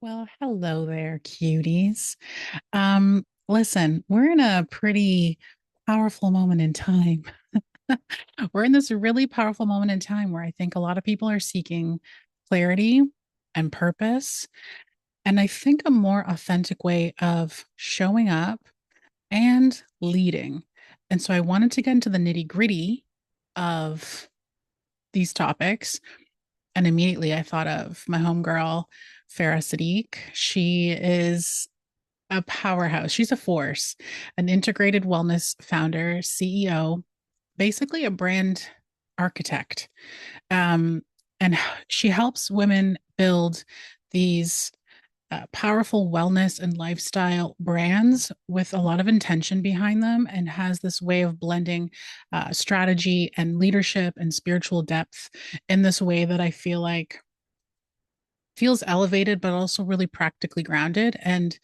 Well, hello there, cuties. Listen, we're in a pretty powerful moment in time. We're in this really powerful moment in time where I think a lot of people are seeking clarity and purpose, and I think a more authentic way of showing up and leading. And so I wanted to get into the nitty-gritty of these topics. And immediately I thought of my homegirl, Farah Siddiq. She is a powerhouse. She's a force, an integrated wellness founder, CEO, basically a brand architect. Um, and she helps women build these powerful wellness and lifestyle brands with a lot of intention behind them, and has this way of blending strategy and leadership and spiritual depth in this way that I feel like feels elevated but also really practically grounded and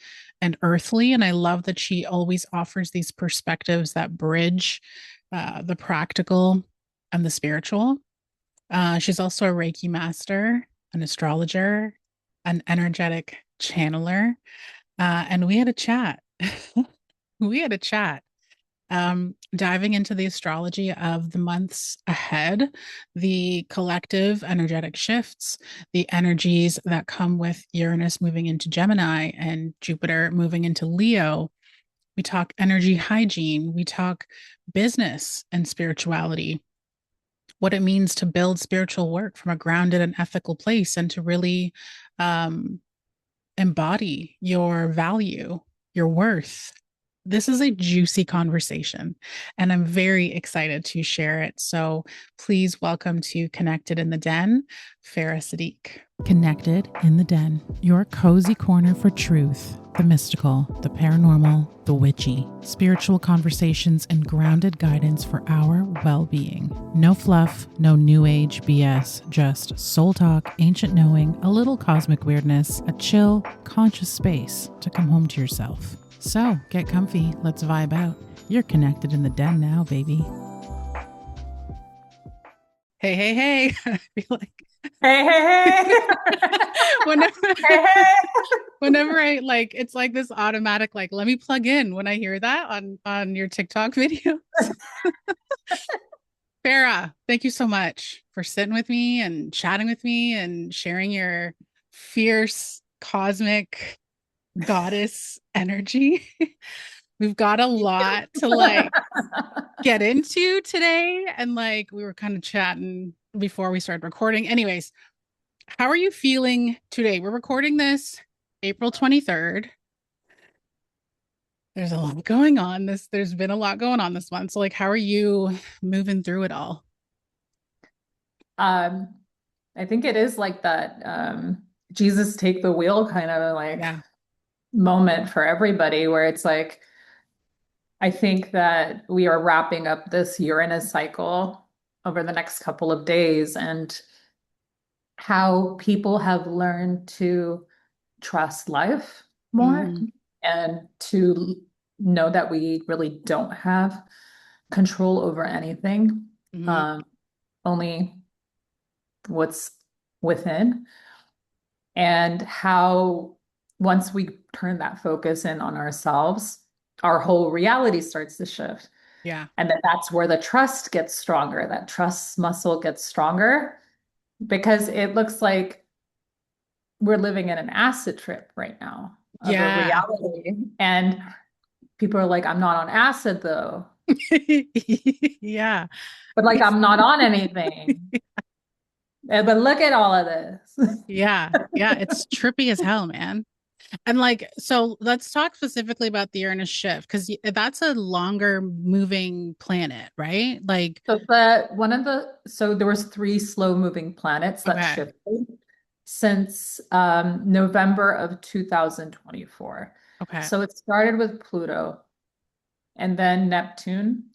earthly. And I love that she always offers these perspectives that bridge the practical and the spiritual. She's also a Reiki master, an astrologer, an energetic channeler. And we had a chat. We had a chat, diving into the astrology of the months ahead, the collective energetic shifts, the energies that come with Uranus moving into Gemini and Jupiter moving into Leo. We talk energy hygiene, we talk business and spirituality, what it means to build spiritual work from a grounded and ethical place, and to really um, embody your value, your worth. This is a juicy conversation, and I'm very excited to share it. So please welcome to Connected in the Den, Farah Siddiq. Connected in the Den, your cozy corner for truth, the mystical, the paranormal, the witchy, spiritual conversations, and grounded guidance for our well being. No fluff, no new age BS, just soul talk, ancient knowing, a little cosmic weirdness, a chill, conscious space to come home to yourself. So get comfy, let's vibe out. You're connected in the den now, baby. Hey, hey, hey. I feel like Hey, hey, whenever hey, hey, whenever I like, it's like this automatic, like, let me plug in when I hear that on your TikTok videos. Farah, thank you so much for sitting with me and chatting with me and sharing your fierce cosmic goddess energy. We've got a lot to like get into today. And like we were kind of chatting before we started recording. Anyways, how are you feeling today? We're recording this April 23rd. There's a lot going on. There's been a lot going on this month. So like how are you moving through it all? Um, I think it is like that Jesus take the wheel kind of like Yeah. moment for everybody where it's like I think that we are wrapping up this Uranus cycle over the next couple of days, and how people have learned to trust life more Mm-hmm. and to know that we really don't have control over anything. Mm-hmm. Um, Only what's within, and how once we turn that focus in on ourselves, our whole reality starts to shift. Yeah. And that's where the trust gets stronger, that trust muscle gets stronger, because it looks like we're living in an acid trip right now of a Yeah. reality. And people are like, I'm not on acid though, Yeah. but like, I'm not on anything. But look at all of this. Yeah. Yeah. It's trippy as hell, man. And like, so let's talk specifically about the Uranus shift because that's a longer moving planet, right? Like, So there was three slow moving planets that okay, shifted since November of 2024. okay, So it started with Pluto and then Neptune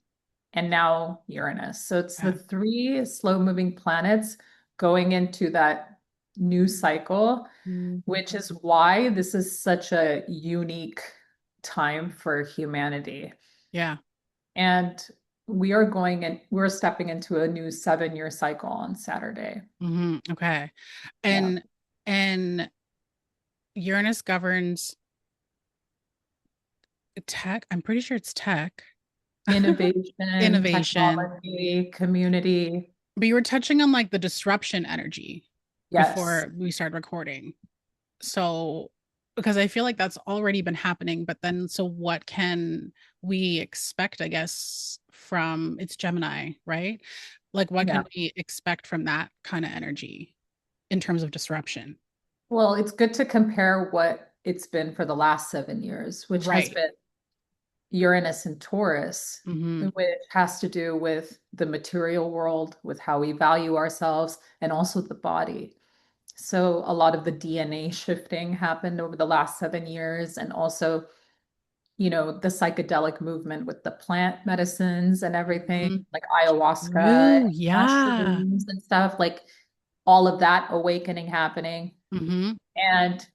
and now Uranus. So it's the okay. three slow moving planets going into that new cycle, Mm, which is why this is such a unique time for humanity. yeah. And we're stepping into a new 7 year cycle on Saturday. Okay. Yeah. And Uranus governs tech. I'm pretty sure it's tech, Innovation, innovation. technology, community. But you were touching on like the disruption energy Yes. before we started recording. So, because I feel like that's already been happening, but then so what can we expect, I guess, from it's Gemini, right? Like what Yeah. can we expect from that kind of energy in terms of disruption? Well, it's good to compare what it's been for the last 7 years, which has Right. been Uranus and Taurus, Mm-hmm. which has to do with the material world, with how we value ourselves, and also the body. So a lot of the DNA shifting happened over the last 7 years, and also, the psychedelic movement with the plant medicines and everything, Mm-hmm. like ayahuasca, True. Yeah. mushrooms and stuff, like all of that awakening happening. Mm-hmm. And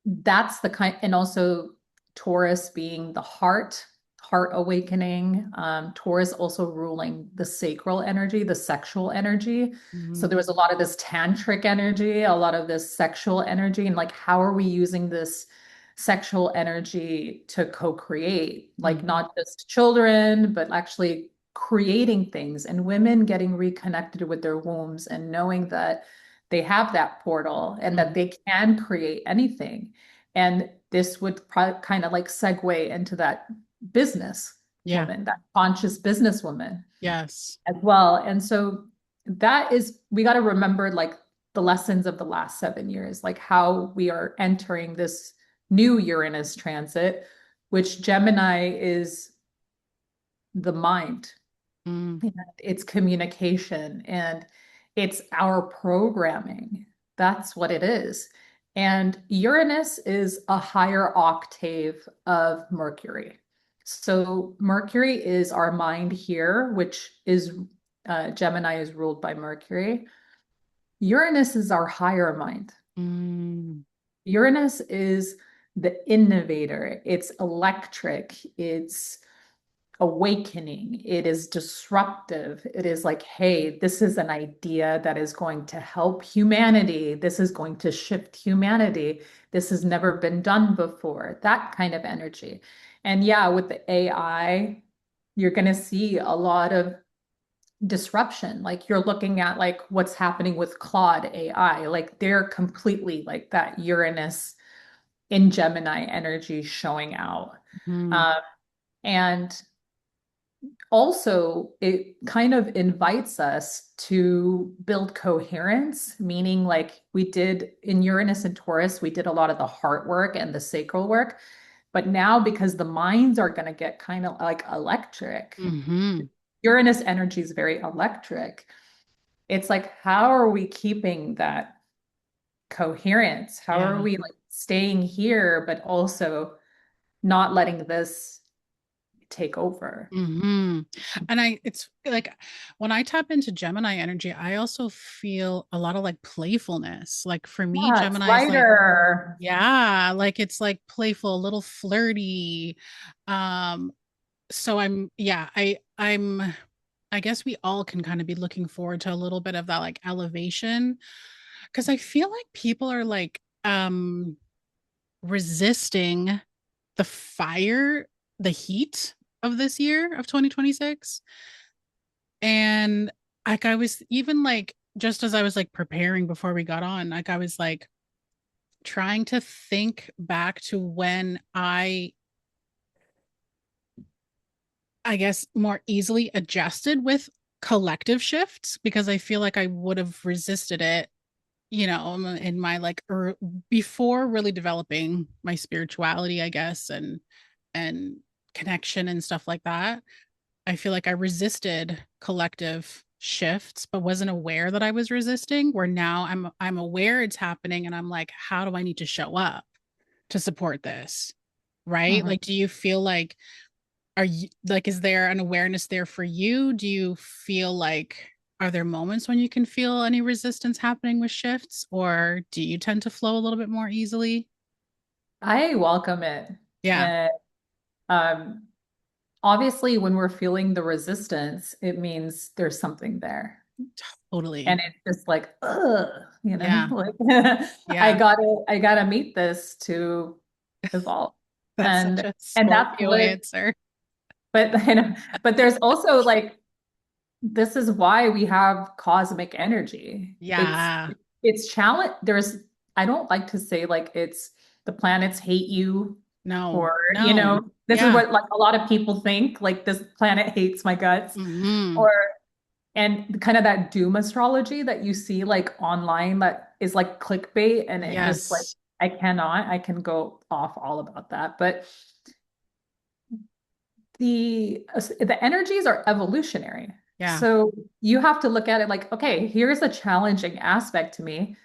that's the kind, and also Taurus being the heart awakening. Taurus also ruling the sacral energy, the sexual energy. So Mm-hmm. there was a lot of this tantric energy, a lot of this sexual energy, and like, how are we using this sexual energy to co-create, like Mm-hmm. not just children, but actually creating things, and women getting reconnected with their wombs and knowing that they have that portal and that Mm-hmm. they can create anything. And this would kind of like segue into that business Yeah. woman, that conscious businesswoman Yes. as well. And so that is, we got to remember like the lessons of the last 7 years, like how we are entering this new Uranus transit, which Gemini is the mind, Mm. and it's communication, and it's our programming. That's what it is. And Uranus is a higher octave of Mercury. So Mercury is our mind here, which is Gemini is ruled by Mercury. Uranus is our higher mind. Mm. Uranus is the innovator. It's electric. It's awakening. It is disruptive. It is like, hey, this is an idea that is going to help humanity. This is going to shift humanity. This has never been done before. That kind of energy. And yeah, with the AI, you're going to see a lot of disruption. Like you're looking at like what's happening with Claude AI. Like they're completely like that Uranus in Gemini energy showing out. Mm. Um, and also it kind of invites us to build coherence, meaning like we did in Uranus and Taurus, we did a lot of the heart work and the sacral work. But now, because the minds are going to get kind of like electric, Mm-hmm. Uranus energy is very electric. It's like, how are we keeping that coherence? How are Yeah. we like staying here, but also not letting this take over? Hmm. And it's like when I tap into Gemini energy, I also feel a lot of like playfulness. Like for me, Yeah, it's Gemini is like, lighter. yeah, like it's like playful, a little flirty. Um, so I guess we all can kind of be looking forward to a little bit of that like elevation because I feel like people are like resisting the fire, the heat of this year of 2026. And like I was even like just as I was like preparing before we got on, like I was like trying to think back to when I guess more easily adjusted with collective shifts because I feel like I would have resisted it, in my like before really developing my spirituality, I guess, and connection and stuff like that. I feel like I resisted collective shifts, but wasn't aware that I was resisting. Where now I'm aware it's happening, and I'm like, how do I need to show up to support this? Right? Mhm. Like, do you feel like are you like is there an awareness there for you? Do you feel like are there moments when you can feel any resistance happening with shifts, or do you tend to flow a little bit more easily? I welcome it. Yeah. And um, obviously, when we're feeling the resistance, it means there's something there. Totally. And it's just like, ugh, Yeah. like Yeah. I gotta meet this to evolve. That's such And a that's Scorpio what, answer. but but there's also like, this is why we have cosmic energy. Yeah. It's challenge. I don't like to say like it's the planets hate you, No. or, No. this is Yeah. what like a lot of people think, like this planet hates my guts, Hmm. or, and kind of that doom astrology that you see like online that is like clickbait, and it just like, Yes. I can go off all about that. But the energies are evolutionary. Yeah. So you have to look at it like, okay, here's a challenging aspect to me,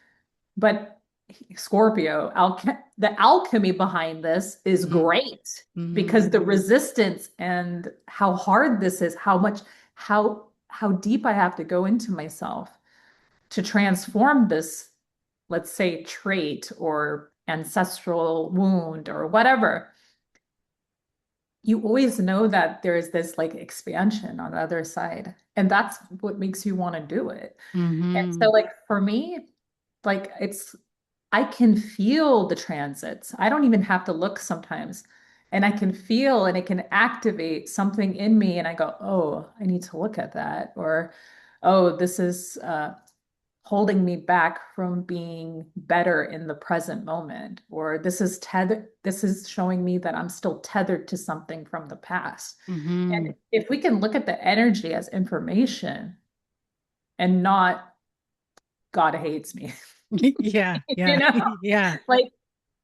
but Scorpio, the alchemy behind this is Hmm. great, Hmm. because the resistance and how hard this is, how deep I have to go into myself to transform this, let's say, trait or ancestral wound or whatever. You always know that there's this like expansion on the other side. And that's what makes you want to do it. And so, Hmm. like, for me, like, I can feel the transits. I don't even have to look sometimes. And I can feel, and it can activate something in me. And I go, oh, I need to look at that. Or, oh, this is holding me back from being better in the present moment, or this is showing me that I'm still tethered to something from the past. Hmm. And if we can look at the energy as information and not God hates me, Yeah. you Yeah. know, Yeah. like,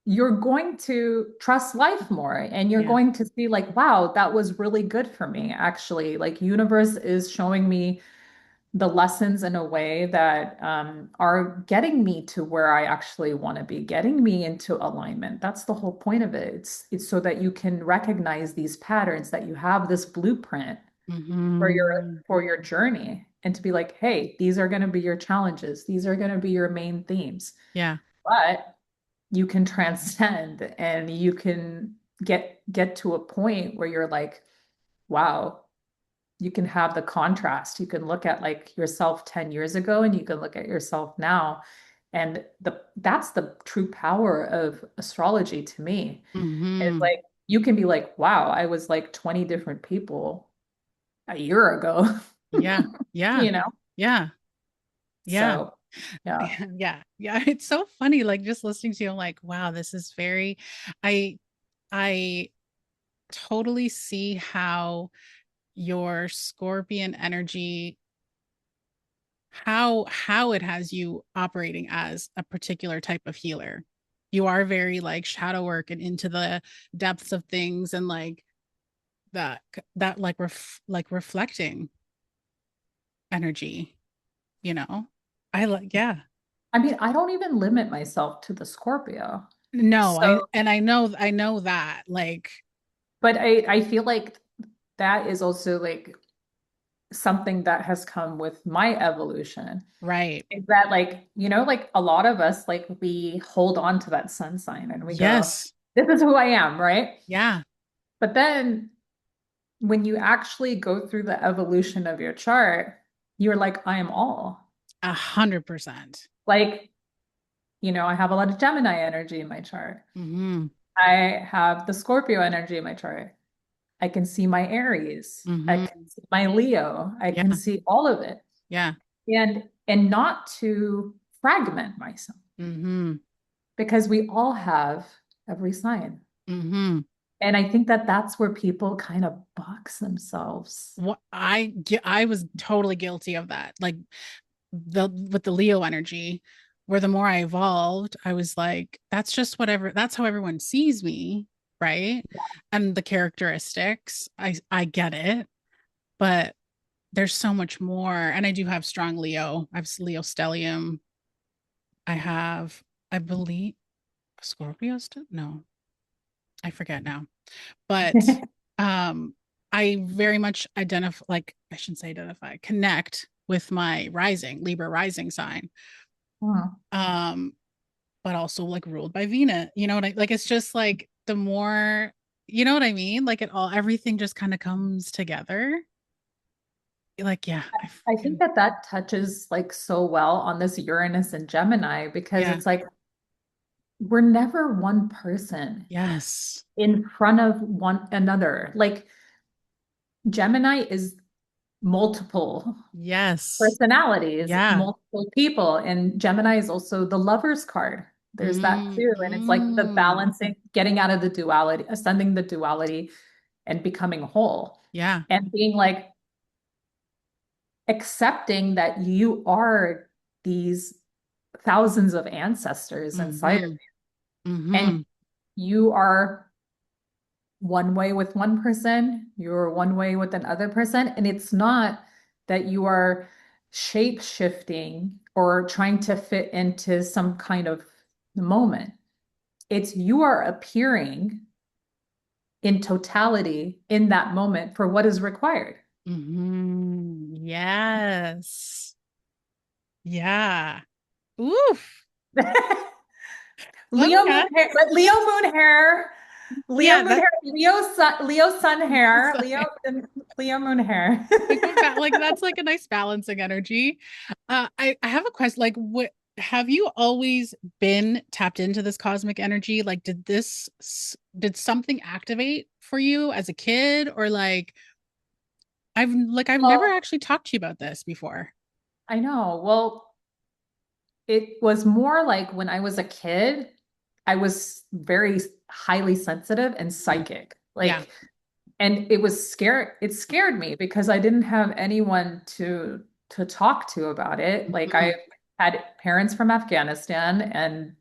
you're going to trust life more, and you're Yeah. going to see like, wow, that was really good for me. Actually, like, universe is showing me the lessons in a way that are getting me to where I actually want to be, getting me into alignment. That's the whole point of it. It's so that you can recognize these patterns, that you have this blueprint Hmm. for your journey, and to be like, hey, these are going to be your challenges. These are going to be your main themes. Yeah. But you can transcend, and you can get to a point where you're like, wow, you can have the contrast. You can look at like yourself 10 years ago, and you can look at yourself now. And that's the true power of astrology to me. It's Hmm. like, you can be like, wow, I was like 20 different people a year ago, Yeah. Yeah. you know? Yeah. Yeah. So, yeah. Yeah. Yeah. It's so funny. Like just listening to you, I'm like, wow, this is very, I, I totally see how your Scorpion energy, how it has you operating as a particular type of healer. You are very like shadow work and into the depths of things, and like that that like reflecting energy, you know. I like, yeah. I mean, I don't even limit myself to the Scorpio. No, I So, and I know that like but I feel like that is also like something that has come with my evolution. right. Is that like, like a lot of us, like, we hold on to that sun sign and we go, Yes. this is who I am, right? Yeah. But then when you actually go through the evolution of your chart, you're like, I am all. 100%. Like, I have a lot of Gemini energy in my chart. Mm-hmm. I have the Scorpio energy in my chart. I can see my Aries. I Mm-hmm. can see my Leo. I can Yeah. see all of it. Yeah. And not to fragment myself, Mm-hmm. because we all have every sign. Mm-hmm. And I think that that's where people kind of box themselves. What I was totally guilty of that. Like the with the Leo energy, where the more I evolved, I was like, that's just whatever, that's how everyone sees me, right? And the characteristics, I get it, but there's so much more. And I do have strong Leo. I have Leo stellium. I have, I believe, Scorpio still? No, I forget now. But um I very much identify, like I shouldn't say identify, connect with my rising, Libra rising sign. Hmm. Um, but also like ruled by Venus. You know what I like? It's just like the more, you know what I mean? Like it all, everything just kind of comes together. like, yeah, I I think freaking, that that touches like so well on this Uranus and Gemini because yeah, it's like we're never one person yes, in front of one another. Like Gemini is multiple yes, personalities, yeah. multiple people, and Gemini is also the lover's card. There's that Mm, too. And it's like the mm, balancing, getting out of the duality, ascending the duality and becoming whole yeah. and being like accepting that you are these thousands of ancestors inside of Mm-hmm. you. And Mm-hmm. you are one way with one person, you're one way with another person. And it's not that you are shape shifting or trying to fit into some kind of moment. It's you are appearing in totality in that moment for what is required. Mm-hmm. Yes. Yeah. Oof. Okay. Leo Yeah, moon that hair, Leo sun hair, Leo moon hair. like like that's like a nice balancing energy. I have a question. Like, what have you always been tapped into this cosmic energy? Like, did something activate for you as a kid, or like I've never Well, actually talked to you about this before. I know. Well, it was more like when I was a kid, I was very highly sensitive and Mm. psychic. Yeah. Like, and it scared me because I didn't have anyone to talk to about it. Like I Mhm. had parents from Afghanistan and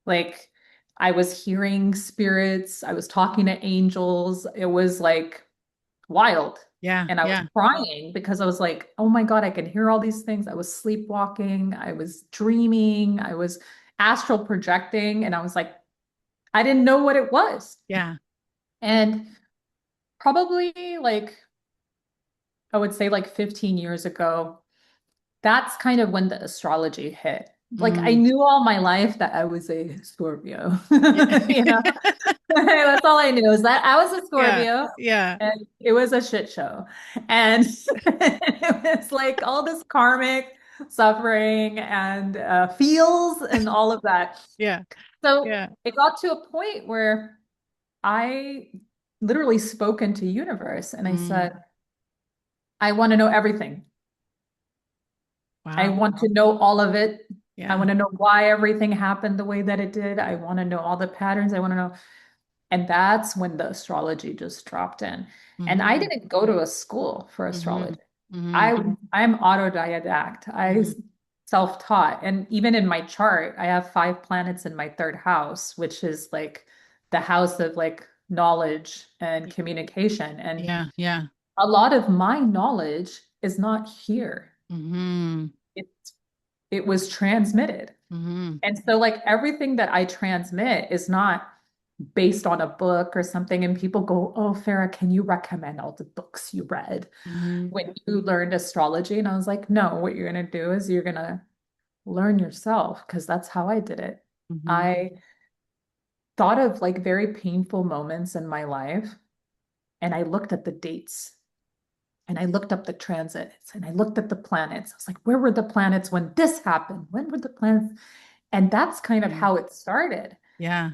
like I was hearing spirits, I was talking to angels. It was like wild. Yeah. And I was Yeah. crying because I was like, oh my God, I can hear all these things. I was sleepwalking, I was dreaming, I was astral projecting, and I was like, I didn't know what it was. Yeah. And probably like, I would say like 15 years ago, that's kind of when the astrology hit. Like I Mm. knew all my life that I was a Scorpio, Yeah. you know, that's all I knew is that I was a Yeah. Scorpio Yeah. and it was a shit show. And it was like all this karmic suffering and feels and all of that. Yeah. So Yeah. it got to a point where I literally spoke into universe and I Mm. said, I want to know everything. I Wow. want to know all of it. I Yeah. want to know why everything happened the way that it did. I want to know all the patterns. I want to know. And that's when the astrology just dropped in. And I Mm-hmm. didn't go to a school for Mm-hmm. astrology. Mm-hmm. I'm autodidact. I Mm-hmm. self-taught. And even in my chart, I have 5 planets in my third house, which is like the house of like knowledge and communication. And Yeah. Yeah. a lot of my knowledge is not here. Mm-hmm. It's it was transmitted. Mm-hmm. And so like everything that I transmit is not based on a book or something. And people go, oh, Farah, can you recommend all the books you read Mm-hmm. when you learned astrology? And I was like, no, what you're going to do is you're going to learn yourself because that's how I did it. Mm-hmm. I thought of like very painful moments in my life and I looked at the dates and I looked up the transits and I looked at the planets. I was like, where were the planets when this happened? When were the planets? And that's kind of Yeah. how it started. Yeah.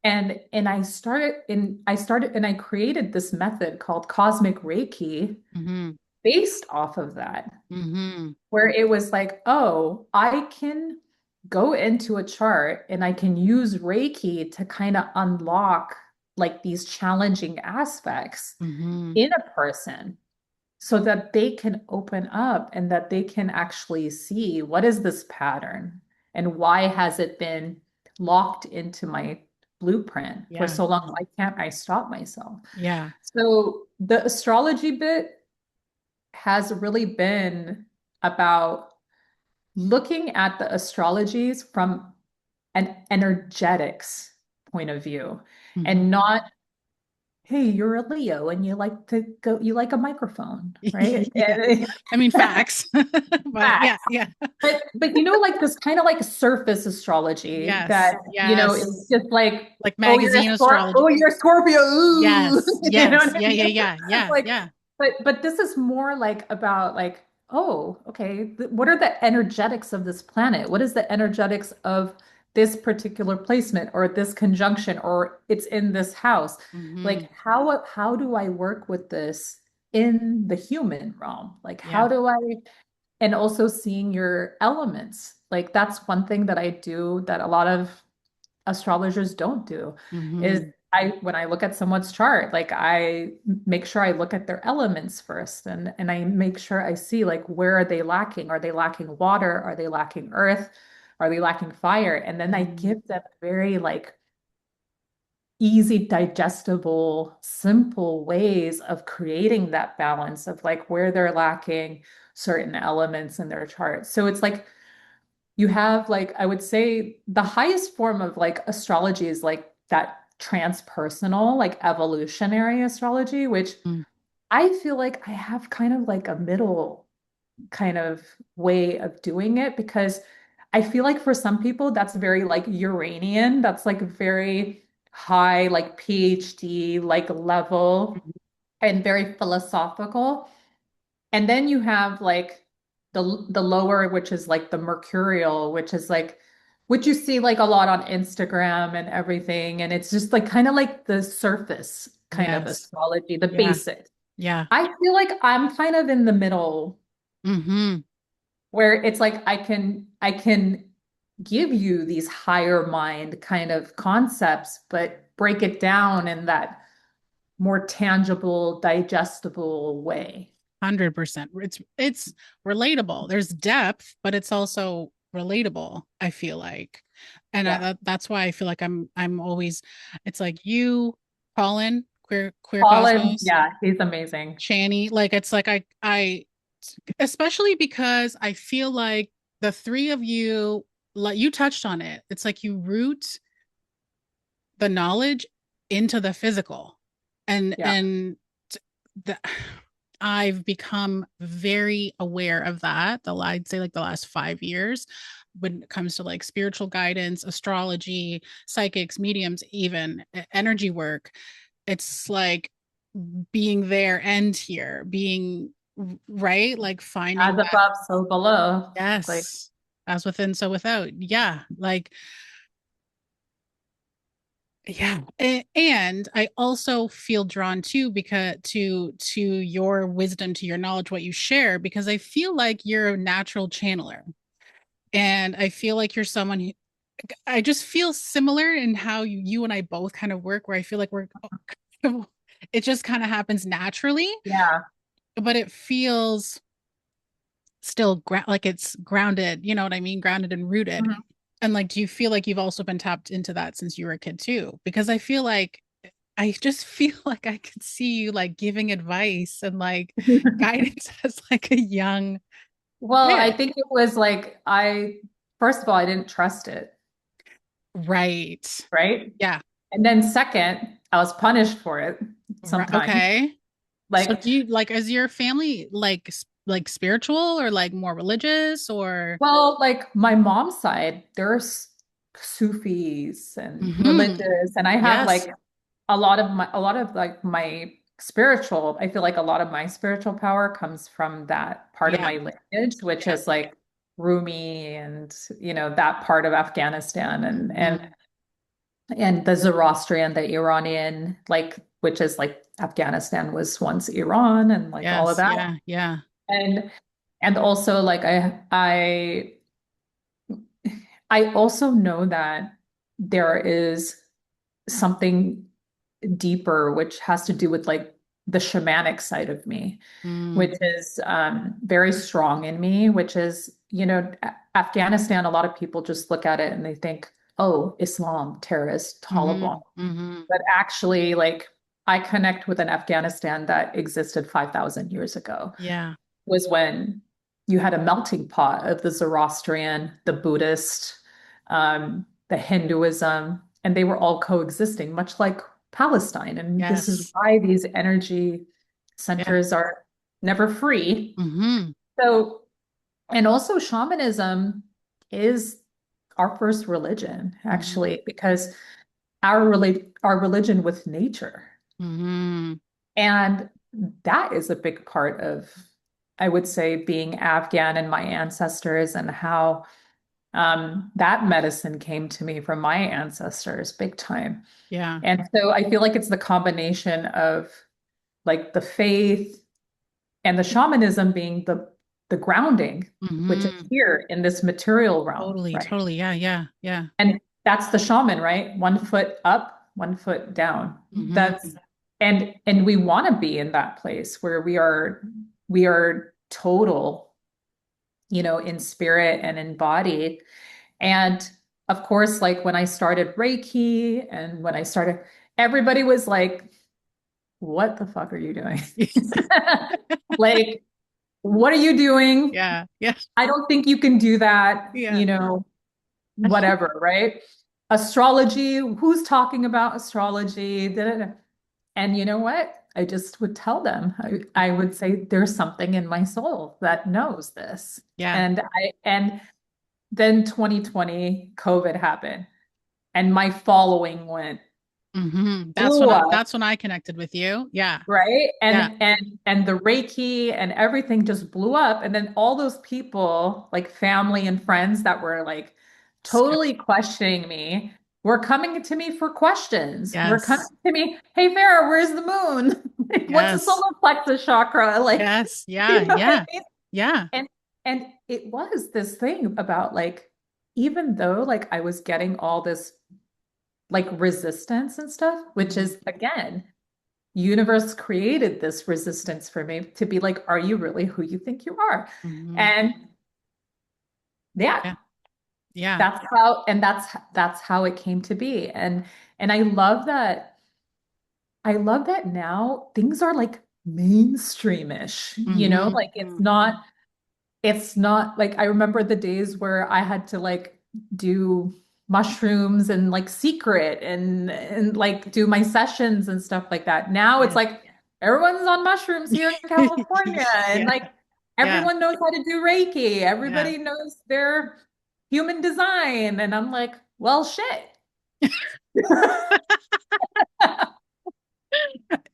And and I started and I created this method called cosmic Reiki Mm-hmm. based off of that, Mm-hmm. where it was like, oh, I can go into a chart and I can use Reiki to kind of unlock like these challenging aspects Mm-hmm. in a person so that they can open up and that they can actually see what is this pattern and why has it been locked into my blueprint for Yeah. so long? Why can't I stop myself? Yeah. So the astrology bit has really been about looking at the astrologies from an energetics point of view Mm-hmm. and not hey, you're a Leo and you like a microphone, right? Yeah. I mean, facts. But yeah. Facts. Yeah. But you know, like this kind of like surface astrology Yes. that, you know, Yes. is just like, Like oh, magazine astrology. You're a Scorpio. Ooh. Yes. You know Yes. what I Yeah. mean? Yeah. Yeah. Yeah. Like, Yeah. but this is more like about like, oh, okay, what are the energetics of this planet? What is the energetics of this particular placement or this conjunction or it's in this house? Hmm. Like how do I work with this in the human realm? Like Yeah. how do I and also seeing your elements. Like that's one thing that I do that a lot of astrologers don't do is Hmm. I when I look at someone's chart, like I make sure I look at their elements first and I make sure I see like where are they lacking? Are they lacking water? Are they lacking earth? Are they lacking fire? And then I Hmm. give them very like easy, digestible, simple ways of creating that balance of like where they're lacking certain elements in their chart. So it's like you have like I would say the highest form of like astrology is like that transpersonal, like evolutionary astrology, which I feel like I have kind of like a middle kind of way of doing it because I feel like for some people that's very like Uranian, that's like very high, like PhD, like level and very philosophical. And then you have like the lower, which is like the mercurial, which is like which you see like a lot on Instagram and everything. And it's just like kind of like the surface kind of Yes. astrology, the Yeah. basics. Yeah. I feel like I'm kind of in the middle Hmm. where it's like I can give you these higher mind kind of concepts, but break it down in that more tangible, digestible way. 100%. It's relatable. There's depth, but it's also relatable, I feel like. And Yeah. that's why I feel like I'm always it's like you, Colin, queer Colin, Cosmos, yeah, he's amazing. Shani, like it's like I especially because I feel like the three of you, like you touched on it. It's like you root the knowledge into the physical. Yeah. And the, I've become very aware of that. I'd say like the last 5 years when it comes to like spiritual guidance, astrology, psychics, mediums, even energy work. It's like being there and here, being right, like As finding that above, so below. Like, yes, as within, so without. Yeah, like yeah. And I also feel drawn too because to your wisdom, to your knowledge, what you share, because I feel like you're a natural channeler. And I feel like you're someone who I just feel similar in how you and I both kind of work, where I feel like we're it just kind of happens naturally, yeah. but it feels still like it's grounded, you know what I mean? Grounded and rooted. Mhm. And like, do you feel like you've also been tapped into that since you were a kid too? Because I feel like I just feel like I could see you like giving advice and like guidance as like a young Well, I kid. think it was like first of all, I didn't trust it, Right. right? Yeah. And then second, I was punished for it Right. sometimes. Okay. So Like, do you like, is your family like like spiritual or like more religious or well, like my mom's side, there's Sufis and hmm. religious, and I have Yes. like a lot of like my spiritual, I feel like a lot of my spiritual power comes from that part of Yeah. my lineage, which Yeah. is like Rumi and that part of Afghanistan Hmm. and the Zoroastrian, the Iranian, like which is like Afghanistan was once Iran and like all of Yes. that. Yeah. Yeah. And and also like I also know that there is something deeper, which has to do with like the shamanic side of me, Mm. which is very strong in me, which is, Afghanistan, a lot of people just look at it and they think, oh, Islam, terrorist, Taliban. Hmm. Hmm. But actually, like, I connect with an Afghanistan that existed 5,000 years ago, Yeah. was when you had a melting pot of the Zoroastrian, the Buddhist, the Hinduism, and they were all coexisting, much like Palestine. And this is Yes. why these energy Yeah. centers are never free. Hmm. So, and also shamanism is our first religion, Hmm. actually, because our religion with nature. Hmm. And that is a big part of, I would say, being Afghan and my ancestors, and how that medicine came to me from my ancestors big time. Yeah. And so I feel like it's the combination of like the faith and the shamanism being the grounding, which is Hmm. here in this material realm, Totally, right? totally. Yeah, yeah, yeah. And that's the shaman, right? One foot up, one foot down. Hmm. And we want to be in that place where we are total, in spirit and in body. And of course, like when I started Reiki and when I started, everybody was like, what the fuck are you doing? Like, what are you doing? Yeah, yeah, I don't think you can do that, yeah. whatever, right? Astrology, who's talking about astrology? Da, da, da. And you know what? I just would tell them, I would say, there's something in my soul that knows this. Yeah. And then 2020, COVID happened, and my following went blew up. That's when I connected with you. Yeah. Right. Yeah. And the Reiki and everything just blew up. And then all those people, like family and friends that were like totally Skeptic. questioning me, were coming to me for questions. Were coming Yes. to me, hey Farah, where's the moon? Like, what's the Yes. solar plexus chakra? Like, Yes. you Yeah. know what I Yeah. mean? Yeah. And and it was this thing about like, even though like I was getting all this like resistance and stuff, which Hmm. is again, universe created this resistance for me to be like, are you really who you think you are? Hmm. And yeah, Yeah. Yeah. that's how it came to be. And I love that now things are like mainstreamish, Hmm. like it's not like I remember the days where I had to like do mushrooms and like secret and like do my sessions and stuff like that. Now it's Yeah. like everyone's on mushrooms here in California, and Yeah. like Yeah. everyone knows how to do Reiki. Yeah. Everybody knows their human design. And I'm like, well, shit.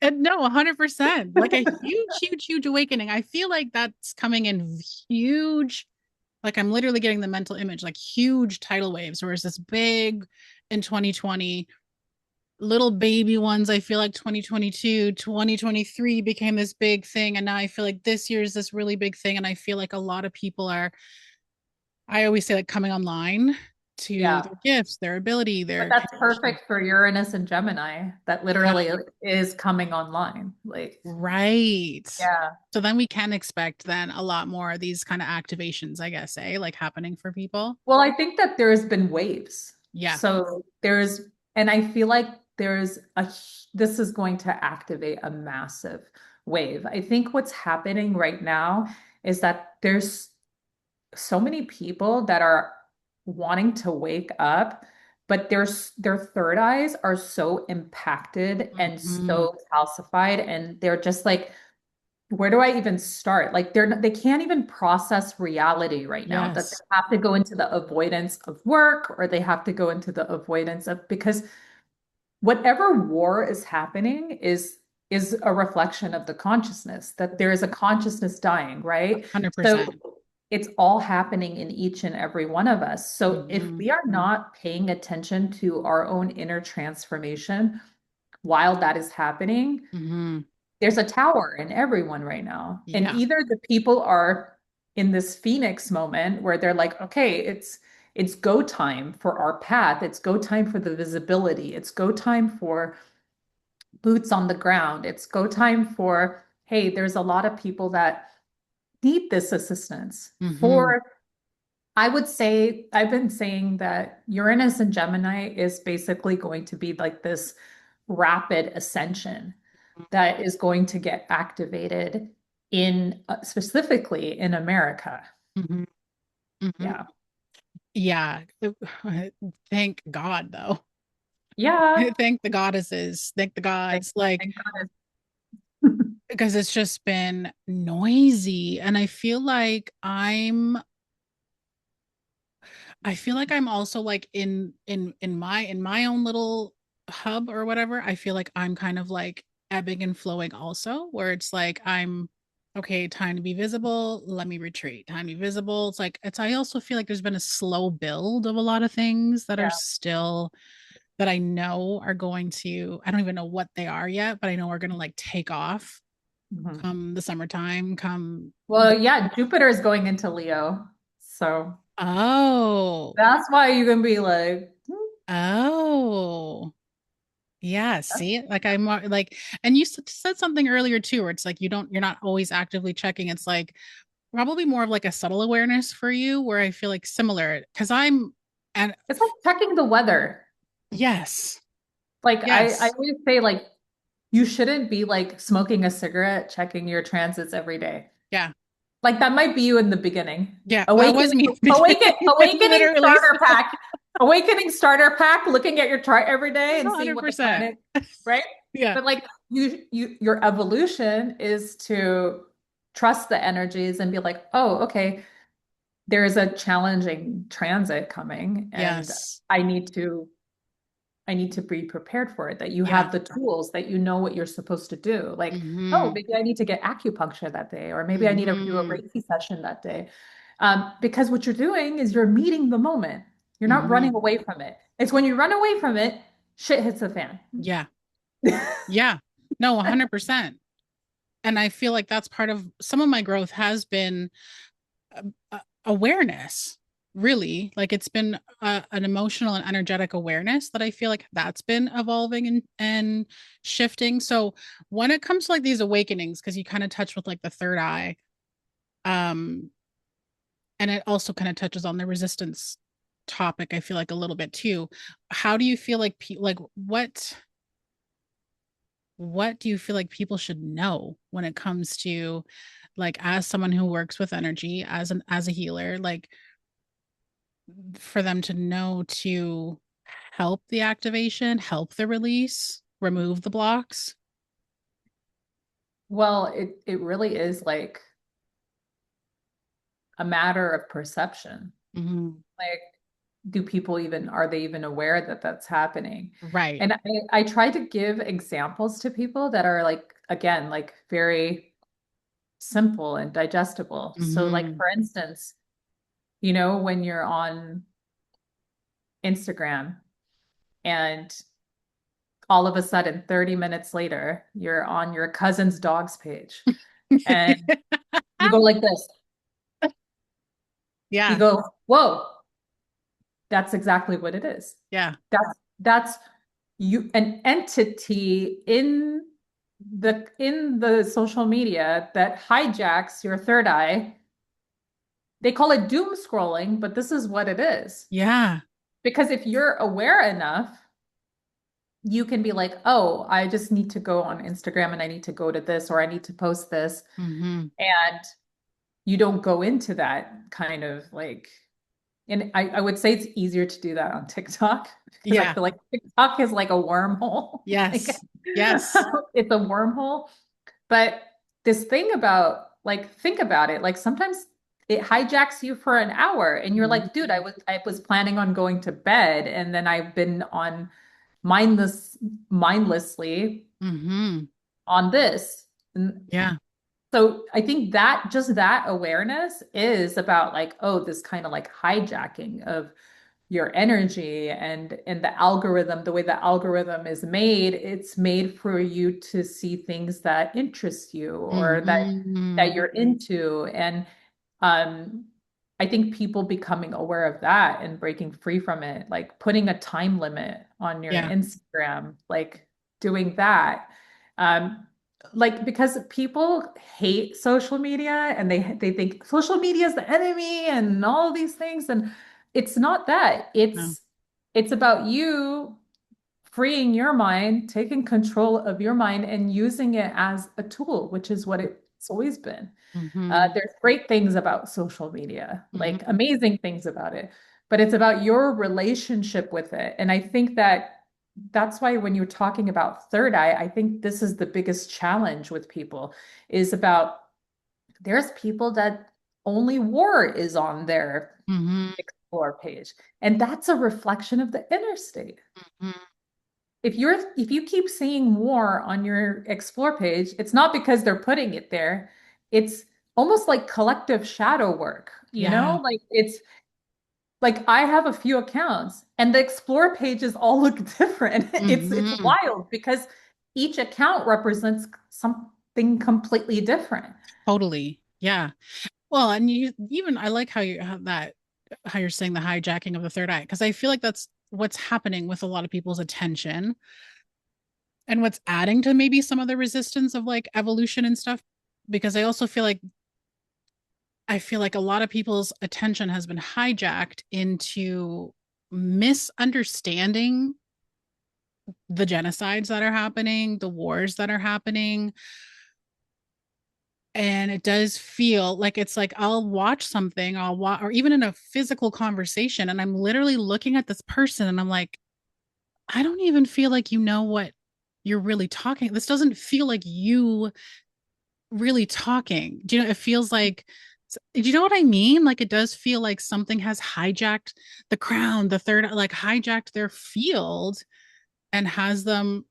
And no, 100%. Like a huge, huge, huge awakening. I feel like that's coming in huge. Like I'm literally getting the mental image, like huge tidal waves, whereas this big in 2020, little baby ones, I feel like 2022, 2023 became this big thing. And now I feel like this year is this really big thing. And I feel like a lot of people are, I always say, like coming online to Yeah. their gifts, their ability, But their that's connection. perfect for Uranus and Gemini. That Yeah. literally is coming online. Like, Right. yeah. So then we can expect then a lot more of these kind of activations, I guess, like happening for people. Well, I think that there's been waves. Yeah. So and I feel like this is going to activate a massive wave. I think what's happening right now is that there's so many people that are wanting to wake up, but their third eyes are so impacted and Hmm. so calcified, and they're just like, where do I even start? Like they can't even process reality right now, that they Yes. have to go into the avoidance of work, or they have to go into the avoidance of, because whatever war is happening is a reflection of the consciousness, that there is a consciousness dying, right? So 100%. it's all happening in each and every one of us. So if Hmm. we are not paying attention to our own inner transformation while that is happening, Hmm. there's a tower in everyone right now. And Yeah. either the people are in this phoenix moment where they're like, okay, it's go time for our path. It's go time for the visibility. It's go time for boots on the ground. It's go time for, hey, there's a lot of people that need this assistance Hmm. for. I would say, I've been saying that Uranus and Gemini is basically going to be like this rapid ascension that is going to get activated in specifically in America. Hmm. Hmm. Yeah. Yeah. Thank God, though. Yeah. Thank the goddesses. Thank the Thank, gods. Like, thank God. because it's just been noisy. And I feel like I'm also like in my own little hub or whatever. I feel like I'm kind of like ebbing and flowing also, where it's like I'm okay, time to be visible, let me retreat. Time to be visible. It's like it's I also feel like there's been a slow build of a lot of things that are Yeah. still that I know are going to, I don't even know what they are yet, but I know are going to like take off Mhm. come the summertime, come Well, yeah, Jupiter is going into Leo. So oh, that's why you can be like, "Hmm, oh. Yeah, that's see, like I'm like, and you said something earlier too, where it's like you're not always actively checking. It's like probably more of like a subtle awareness for you, where I feel like similar because and it's like checking the weather." yes, Like I yes, always say, like, you shouldn't be like smoking a cigarette, checking your transits every day. yeah, Like that might be you in the beginning. yeah. That was me in the beginning, like Awakening literally starter pack. Awakening starter pack, looking at your chart every day and seeing what the 100%. planet, right? Yeah. But like your evolution is to trust the energies and be like, oh, okay, there is a challenging transit coming and Yes. I need to I need to be prepared for it, that you Yeah. have the tools, that you know what you're supposed to do. Like, oh, Mm-hmm. maybe I need to get acupuncture that day, or maybe I need to do a Mm-hmm. Reiki session that day. Because what you're doing is you're meeting the moment. You're not Mm-hmm. running away from it. It's when you run away from it, shit hits the fan. Yeah. Yeah. No, 100%. And I feel like that's part of some of my growth has been awareness, really. Like it's been an emotional and energetic awareness that I feel like that's been evolving and shifting. So when it comes to like these awakenings, because you kind of touch with like the third eye, um and it also kind of touches on the resistance topic, I feel like a little bit too. How do you feel like like what do you feel like people should know when it comes to like as someone who works with energy as a healer, like for them to know to help the activation, help the release, remove the blocks? Well, it really is like a matter of perception. Mhm. Like, do people even, are they even aware that that's happening? Right. And I try to give examples to people that are like, again, like very simple and digestible. So, like, Mhm. for instance, you know, when you're on Instagram and all of a sudden, 30 minutes later, you're on your cousin's dog's page and you go like this, you Yeah. go, whoa, that's exactly what it is. Yeah. That's you, an entity in the social media that hijacks your third eye. They call it doom scrolling, but this is what it is. Yeah. Because if you're aware enough, you can be like, oh, I just need to go on Instagram and I need to go to this or I need to post this. Mhm. And you don't go into that kind of like, and I would say it's easier to do that on TikTok because I Yeah. feel like TikTok is like a wormhole. Like Yes. Yes. it's a wormhole. But this thing about like, think about it. Like sometimes it hijacks you for an hour and you're like, dude, Mhm. I was planning on going to bed and then I've been on mindlessly Mhm. on this. And Yeah. so I think that just that awareness is about like, oh, this kind of like hijacking of your energy and the algorithm, the way the algorithm is made, it's made for you to see things that interest you or that Mhm. you're into. And um I think people becoming aware of that and breaking free from it, like putting a time limit on your Yeah. Instagram, like doing that. Um, like because people hate social media and they think social media is the enemy and all these things. And it's not that. No. It's about you freeing your mind, taking control of your mind and using it as a tool, which is what it's always been. Mhm. There's great things about social media, like Mhm. amazing things about it, but it's about your relationship with it. And I think that that's why when you're talking about third eye, I think this is the biggest challenge with people is about there's people that only war is on their Mhm. explore page. And that's a reflection of the inner state. Mhm. if you keep seeing more on your explore page, it's not because they're putting it there. It's almost like collective shadow work, you know? Yeah. Like it's like I have a few accounts and the explore pages all look different. It's Hmm. wild because each account represents something completely different. Totally. Yeah. Well, and you even I like how you're saying the hijacking of the third eye because I feel like that's what's happening with a lot of people's attention and what's adding to maybe some of the resistance of like evolution and stuff because I feel like a lot of people's attention has been hijacked into misunderstanding the genocides that are happening, the wars that are happening. And it does feel like it's like I'll watch something, I'll watch, or even in a physical conversation, and I'm literally looking at this person and I'm like, I don't even feel like you know what you're really talking. This doesn't feel like you really talking. Do you know, it feels like, do you know what I mean? Like it does feel like something has hijacked the crown, the third, like hijacked their field and has them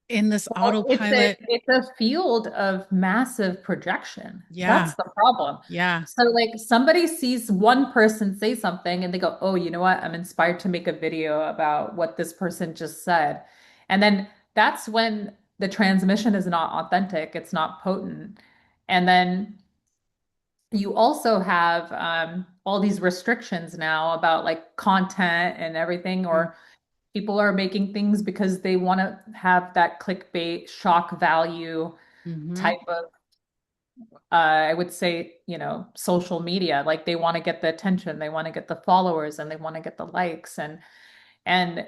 in this Well, autopilot. it's a field of massive projection. Yeah. That's the problem. Yeah. So like somebody sees one person say something and they go, "Oh, you know what? I'm inspired to make a video about what this person just said." And then that's when the transmission is not authentic, it's not potent. And then you also have all these restrictions now about like content and everything, or people are making things because they want to have that clickbait shock value Mm-hmm. type of I would say, social media. Like they want to get the attention, they want to get the followers, and they want to get the likes, and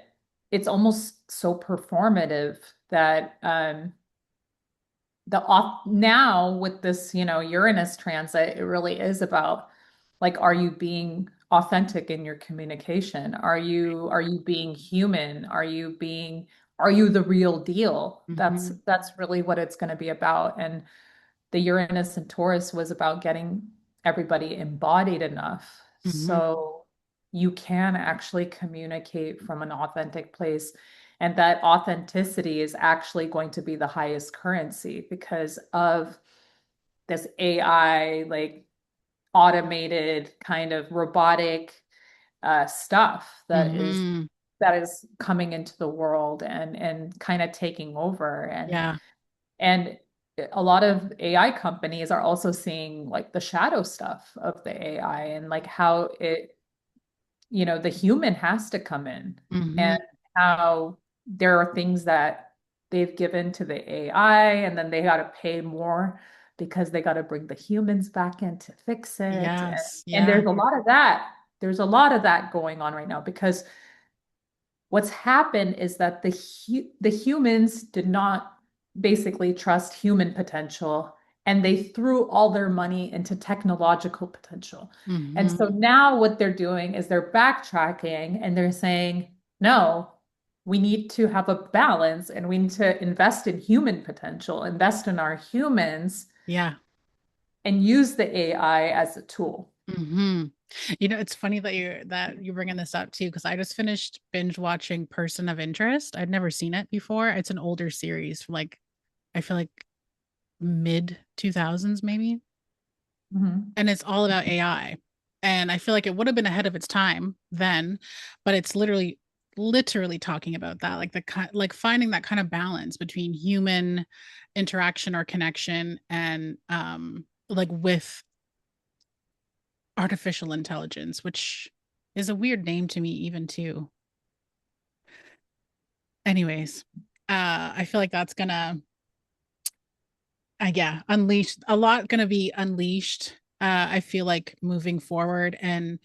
it's almost so performative that the off now with this, Uranus transit, it really is about like, are you being authentic in your communication? Are you being human? Are you the real deal? That's Mm-hmm. that's really what it's going to be about. And the Uranus and Taurus was about getting everybody embodied enough Mm-hmm. so you can actually communicate from an authentic place. And that authenticity is actually going to be the highest currency because of this AI, like automated kind of robotic stuff Mm-hmm. that is coming into the world and kind of taking over. Yeah. And a lot of AI companies are also seeing like the shadow stuff of the AI and like how the human has to come in, Mm-hmm. and how there are things that they've given to the AI and then they got to pay more because they got to bring the humans back in to fix it. Yes. And Yeah. there's a lot of that. There's a lot of that going on right now because what's happened is that the humans did not basically trust human potential, and they threw all their money into technological potential. And Mm-hmm. so now what they're doing is they're backtracking and they're saying, no, we need to have a balance and we need to invest in human potential, invest in our humans, Yeah. and use the AI as a tool. Mm-hmm. You know, it's funny that you're bringing this up too, because I just finished binge watching Person of Interest. I'd never seen it before. It's an older series from like I feel like mid 2000s maybe, Mhm. and it's all about AI. And I feel like it would have been ahead of its time then, but it's literally talking about that, like like finding that kind of balance between human interaction or connection and like with artificial intelligence, which is a weird name to me even too. Anyways, I feel like that's gonna yeah, unleash a lot gonna be unleashed. I feel like moving forward and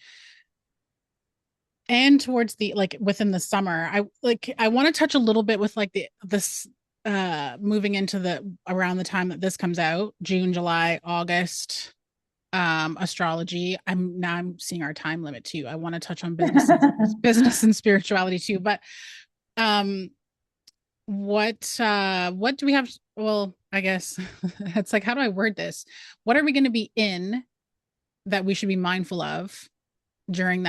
towards the like within the summer. I want to touch a little bit with like this moving into the around the time that this comes out, June, July, August, astrology. I'm seeing our time limit too. I want to touch on business and spirituality too, but um what do we have, well, I guess it's like how do I word this? What are we going to be in that we should be mindful of? during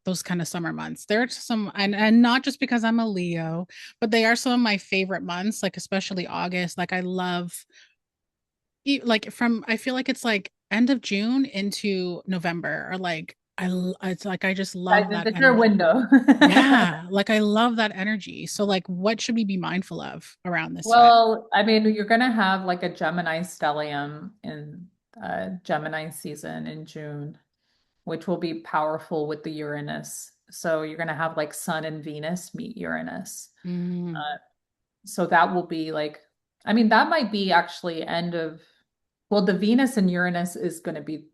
those kind of summer months. There are some, and not just because I'm a Leo, but they are some of my favorite months, like especially August. Like I love like from I feel like it's like end of June into November, or like it's like I just love that It's your energy. window. Yeah, like I love that energy. So like what should we be mindful of around this time? Well, I mean, you're gonna have like a Gemini stellium in Gemini season in June, which will be powerful with the Uranus. So you're gonna have like Sun and Venus meet Uranus. Mm, Uh, so that will be like, I mean, that might be actually end of, well, the Venus and Uranus is gonna be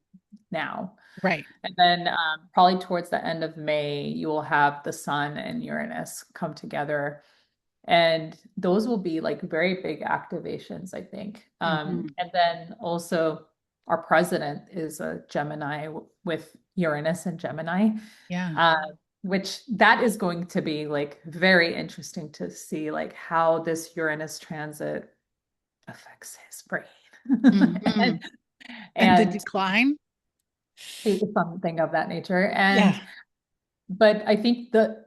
now. right. And then probably towards the end of May, you will have the Sun and Uranus come together. And those will be like very big activations, I think. Hmm. And then also, our president is a Gemini with Uranus and Gemini, Yeah. uh, which that is going to be like very interesting to see, like how this Uranus transit affects his brain. Hmm. and, And the and decline? something of that nature. Yeah. But I think the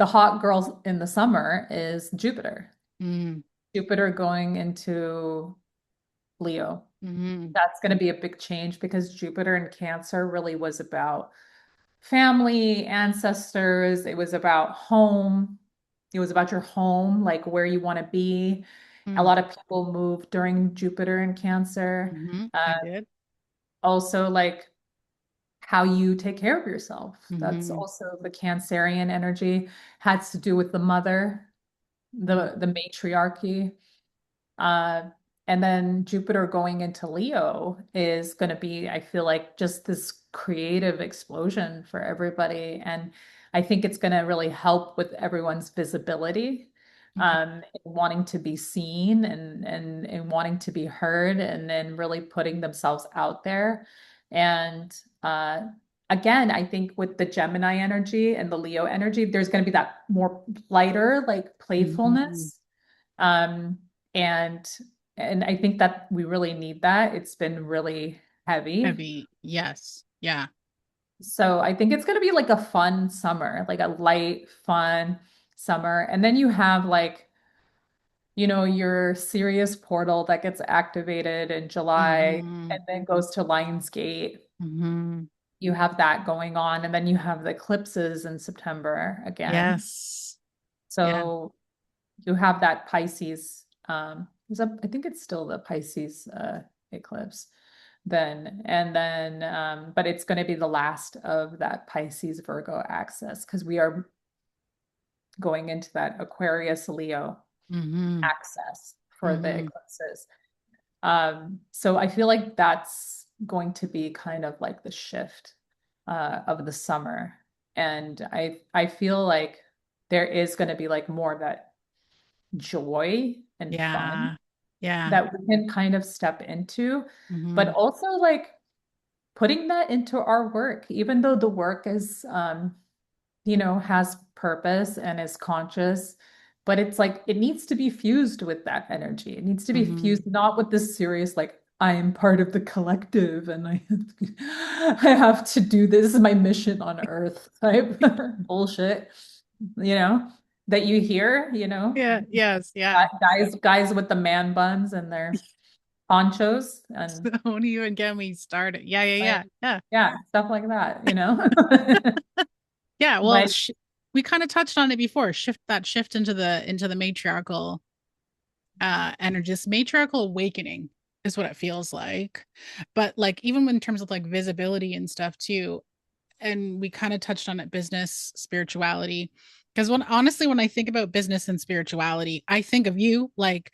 hot girls in the summer is Jupiter. Mm, Jupiter going into Leo. hmm. That's going to be a big change because Jupiter in Cancer really was about family, ancestors. It was about home. It was about your home, like where you want to be. A Mm, lot of people move during Jupiter in Cancer. hmm. Uh, I did. Also, like how you take care of yourself. That's Hmm. also the Cancerian energy, has to do with the mother, the matriarchy. Uh, and then Jupiter going into Leo is going to be, I feel like, just this creative explosion for everybody. And I think it's going to really help with everyone's visibility, Okay. wanting to be seen and wanting to be heard, and then really putting themselves out there. And again, I think with the Gemini energy and the Leo energy, there's going to be that more lighter, like Hmm. playfulness. Um, and and I think that we really need that. It's been really heavy. Heavy. Yes. Yeah. So I think it's going to be like a fun summer, like a light, fun summer. And then you have like, your Sirius portal that gets activated in July Hmm. and then goes to Lionsgate. Hmm. You have that going on. And then you have the eclipses in September again. Yes. Yeah. So you have that Pisces. I think it's still the Pisces eclipse then, and then, but it's going to be the last of that Pisces Virgo axis because we are going into that Aquarius Leo Hmm. axis for the Hmm. eclipses. So I feel like that's going to be kind of like the shift of the summer, and I feel like there is going to be like more of that joy and fun Yeah. Yeah. that we can kind of step into, but Hmm. also like putting that into our work, even though the work is, has purpose and is conscious, but it's like it needs to be fused with that energy. It needs to be Hmm. fused not with this serious, like, I am part of the collective and I have to do this, this is my mission on earth type bullshit, you know, that you hear, Yeah. Yes. Yeah. guys with the man buns and their ponchos and Don't even get me started. Yeah. Yeah. like, Yeah. Yeah. yeah, stuff like that. Yeah. Well, But we kind of touched on it before. Shift into the matriarchal energy, this matriarchal awakening is what it feels like. But like even in terms of like visibility and stuff too, and we kind of touched on it, business, spirituality. Because when I think about business and spirituality, I think of you. Like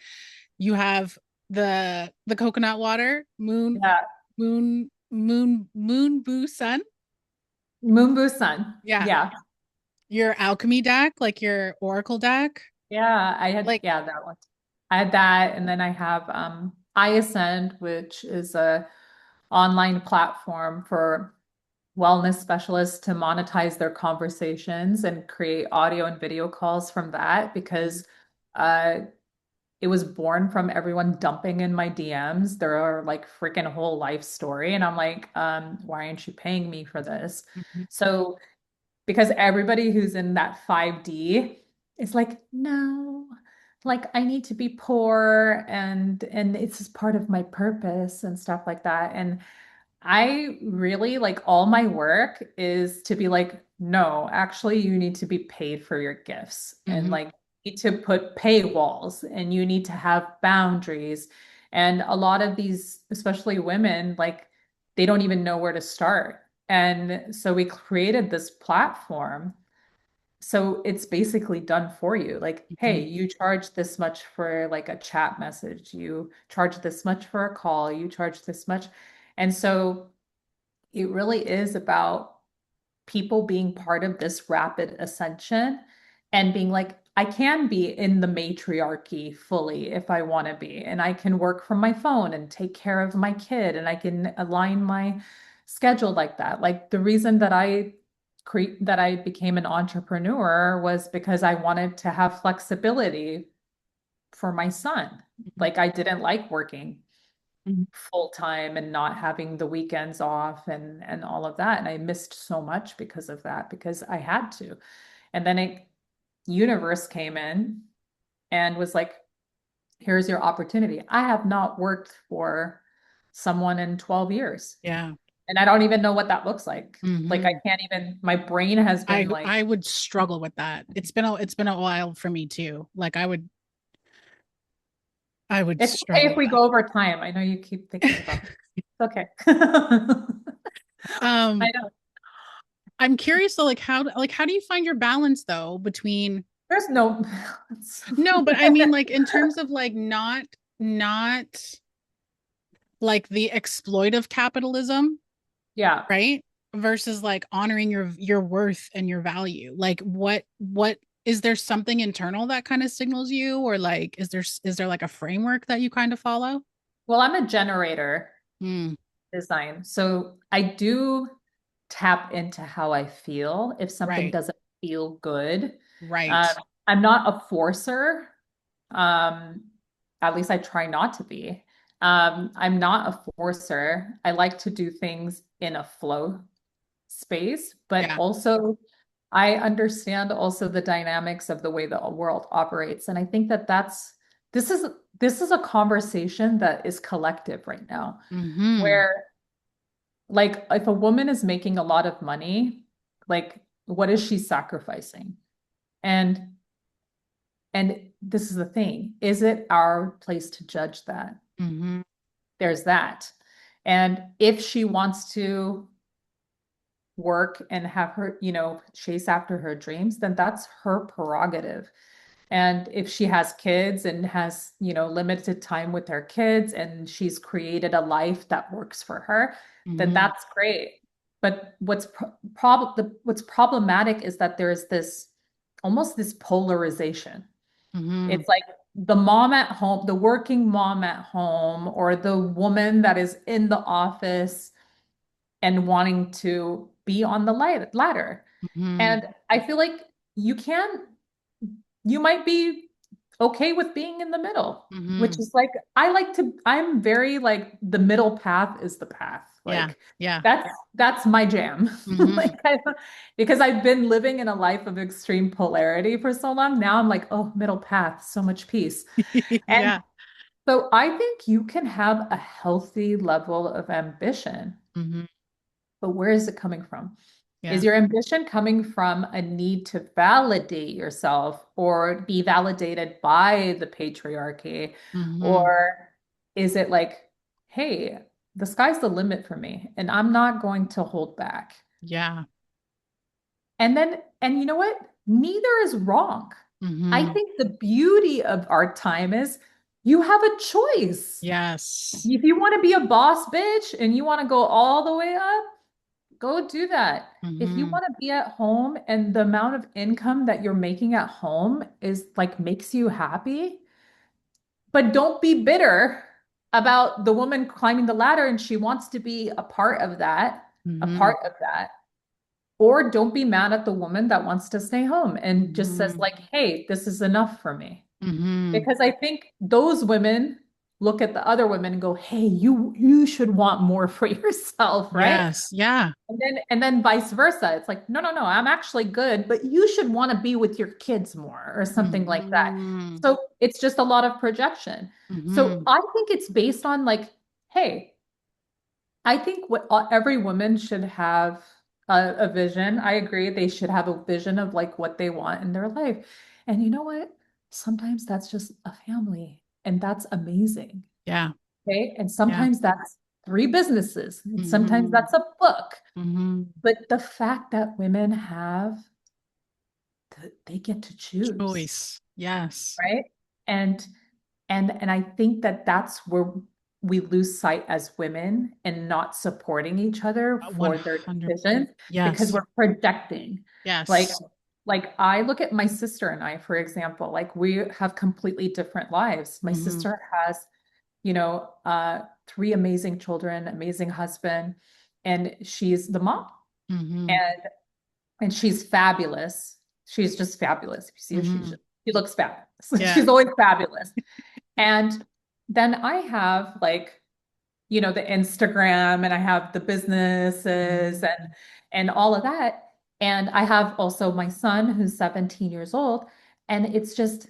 you have the coconut water, yeah, moon boo sun. Moonboo Sun. Yeah. Yeah. Your alchemy deck, like your oracle deck. Yeah, I had, Like, yeah, that one. I had that, and then I have iAscend, which is a online platform for wellness specialists to monetize their conversations and create audio and video calls from that because uh it was born from everyone dumping in my DMs their like freaking whole life story. And I'm like, why aren't you paying me for this? Mhm. So because everybody who's in that 5D is like, no, like I need to be poor and it's just part of my purpose and stuff like that. And I really like all my work is to be like, no, actually, you need to be paid for your gifts and Mhm. like you need to put paywalls and you need to have boundaries. And a lot of these, especially women, like they don't even know where to start. And so we created this platform so it's basically done for you. Like, hey, Mhm. you charge this much for like a chat message, you charge this much for a call, you charge this much. And so it really is about people being part of this rapid ascension and being like, I can be in the matriarchy fully if I want to be, and I can work from my phone and take care of my kid, and I can align my schedule like that. Like the reason that I became an entrepreneur was because I wanted to have flexibility for my son. Mhm. Like I didn't like working Mhm. full time and not having the weekends off and all of that. And I missed so much because of that, because I had to. And then universe came in and was like, here's your opportunity. I have not worked for someone in 12 years. Yeah. And I don't even know what that looks like. Like I Hmm. can't even, my brain has I been like, I would struggle with that. It's been a while for me too. Like I would it's okay struggle if with we that. go over time. I know you keep thinking about this. It's okay. I Um, know. I'm curious though, how do you find your balance though between There's no, no, but I mean like in terms of like not like the exploitive capitalism, yeah. right? Versus like honoring your worth and your value. Like what is there something internal that kind of signals you, or like is there like a framework that you kind of follow? Well, I'm a generator Mm, design. So I do tap into how I feel if something right, doesn't feel good. Um, right. I'm not a forcer. Um, at least I try not to be. I'm not a forcer. I like to do things in a flow space, but Yeah. also I understand also the dynamics of the way the world operates. And I think that this is this is a conversation that is collective right now, Mm-hmm. where like if a woman is making a lot of money, like what is she sacrificing? And and this is the thing, is it our place to judge that? Mm-hmm. There's that. And if she wants to work and have her, chase after her dreams, then that's her prerogative. And if she has kids and has, limited time with her kids and she's created a life that works for her, then Mm-hmm. that's great. But what's problematic is that there's this almost this polarization. Mm-hmm. It's like the mom at home, the working mom at home, or the woman that is in the office and wanting to be on the ladder. Mm-hmm. And I feel like you can, you might be okay with being in the middle, which Mm-hmm. is like, I'm very like the middle path is the path. Yeah. Like Yeah. that's my jam. Mm-hmm. Like because I've been living in a life of extreme polarity for so long. Now I'm like, oh, middle path, so much peace. And Yeah. so I think you can have a healthy level of ambition, Mm-hmm. but where is it coming from? Is Yeah. your ambition coming from a need to validate yourself or be validated by the patriarchy? Mm-hmm. Or is it like, hey, the sky's the limit for me and I'm not going to hold back? Yeah. And you know what? Neither is wrong. I Mm-hmm. think the beauty of our time is you have a choice. Yes. If you want to be a boss bitch and you want to go all the way up, go do that. If you Mm-hmm. want to be at home and the amount of income that you're making at home is like makes you happy, but don't be bitter about the woman climbing the ladder and she wants to be a part of that, a Mm-hmm. part of that. Or don't be mad at the woman that wants to stay home and just says Mm-hmm. like, "Hey, this is enough for me." Mm-hmm. Because I think those women look at the other women and go, "Hey, you should want more for yourself, right?" Yes. Yeah. And then vice versa. It's like, "No, no, no, I'm actually good, but you should want to be with your kids more," or something like that. Mm-hmm. So it's just a lot of projection. So Mm-hmm. I think it's based on like, hey, I think what every woman should have a vision. I agree. They should have a vision of like what they want in their life. And you know what? Sometimes that's just a family, and that's amazing. Yeah. Okay. And Yeah. sometimes that's three businesses, and sometimes Mm-hmm. that's a book. Mm-hmm. But the fact that women have, they get to choose, Choice. Yes. right? And and I think that that's where we lose sight as women and not supporting each other for their 100. decisions because Yes. we're projecting. Like Yes. like I look at my sister and I, for example, like we have completely different lives. My Mm-hmm. sister has, three amazing children, amazing husband, and she's the mom. Mm-hmm. And and she's fabulous. She's just fabulous. You see, Mm-hmm. she looks fabulous. Yeah. She's always fabulous. And then I have like, the Instagram, and I have the businesses Mm-hmm. and all of that. And I have also my son who's 17 years old. And it's just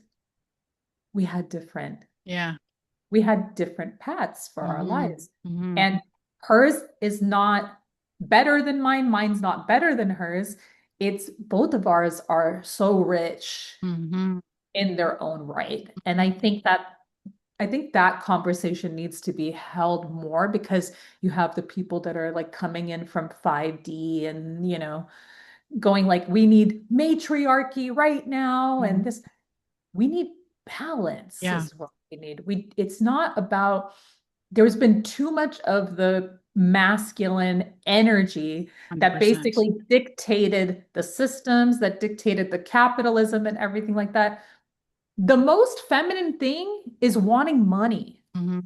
we had different Yeah. we had different paths for our Mm-hmm. lives. Mm-hmm. And hers is not better than mine, mine's not better than hers. It's both of ours are so rich Mm-hmm. in their own right. And I think that conversation needs to be held more because you have the people that are like coming in from 5D and, going like, we need matriarchy right now. Mm-hmm. And this, we need balance Yeah. is what we need. It's not about, there's been too much of the masculine energy that 100%. basically dictated the systems, that dictated the capitalism and everything like that. The most feminine thing is wanting money. Mm-hmm.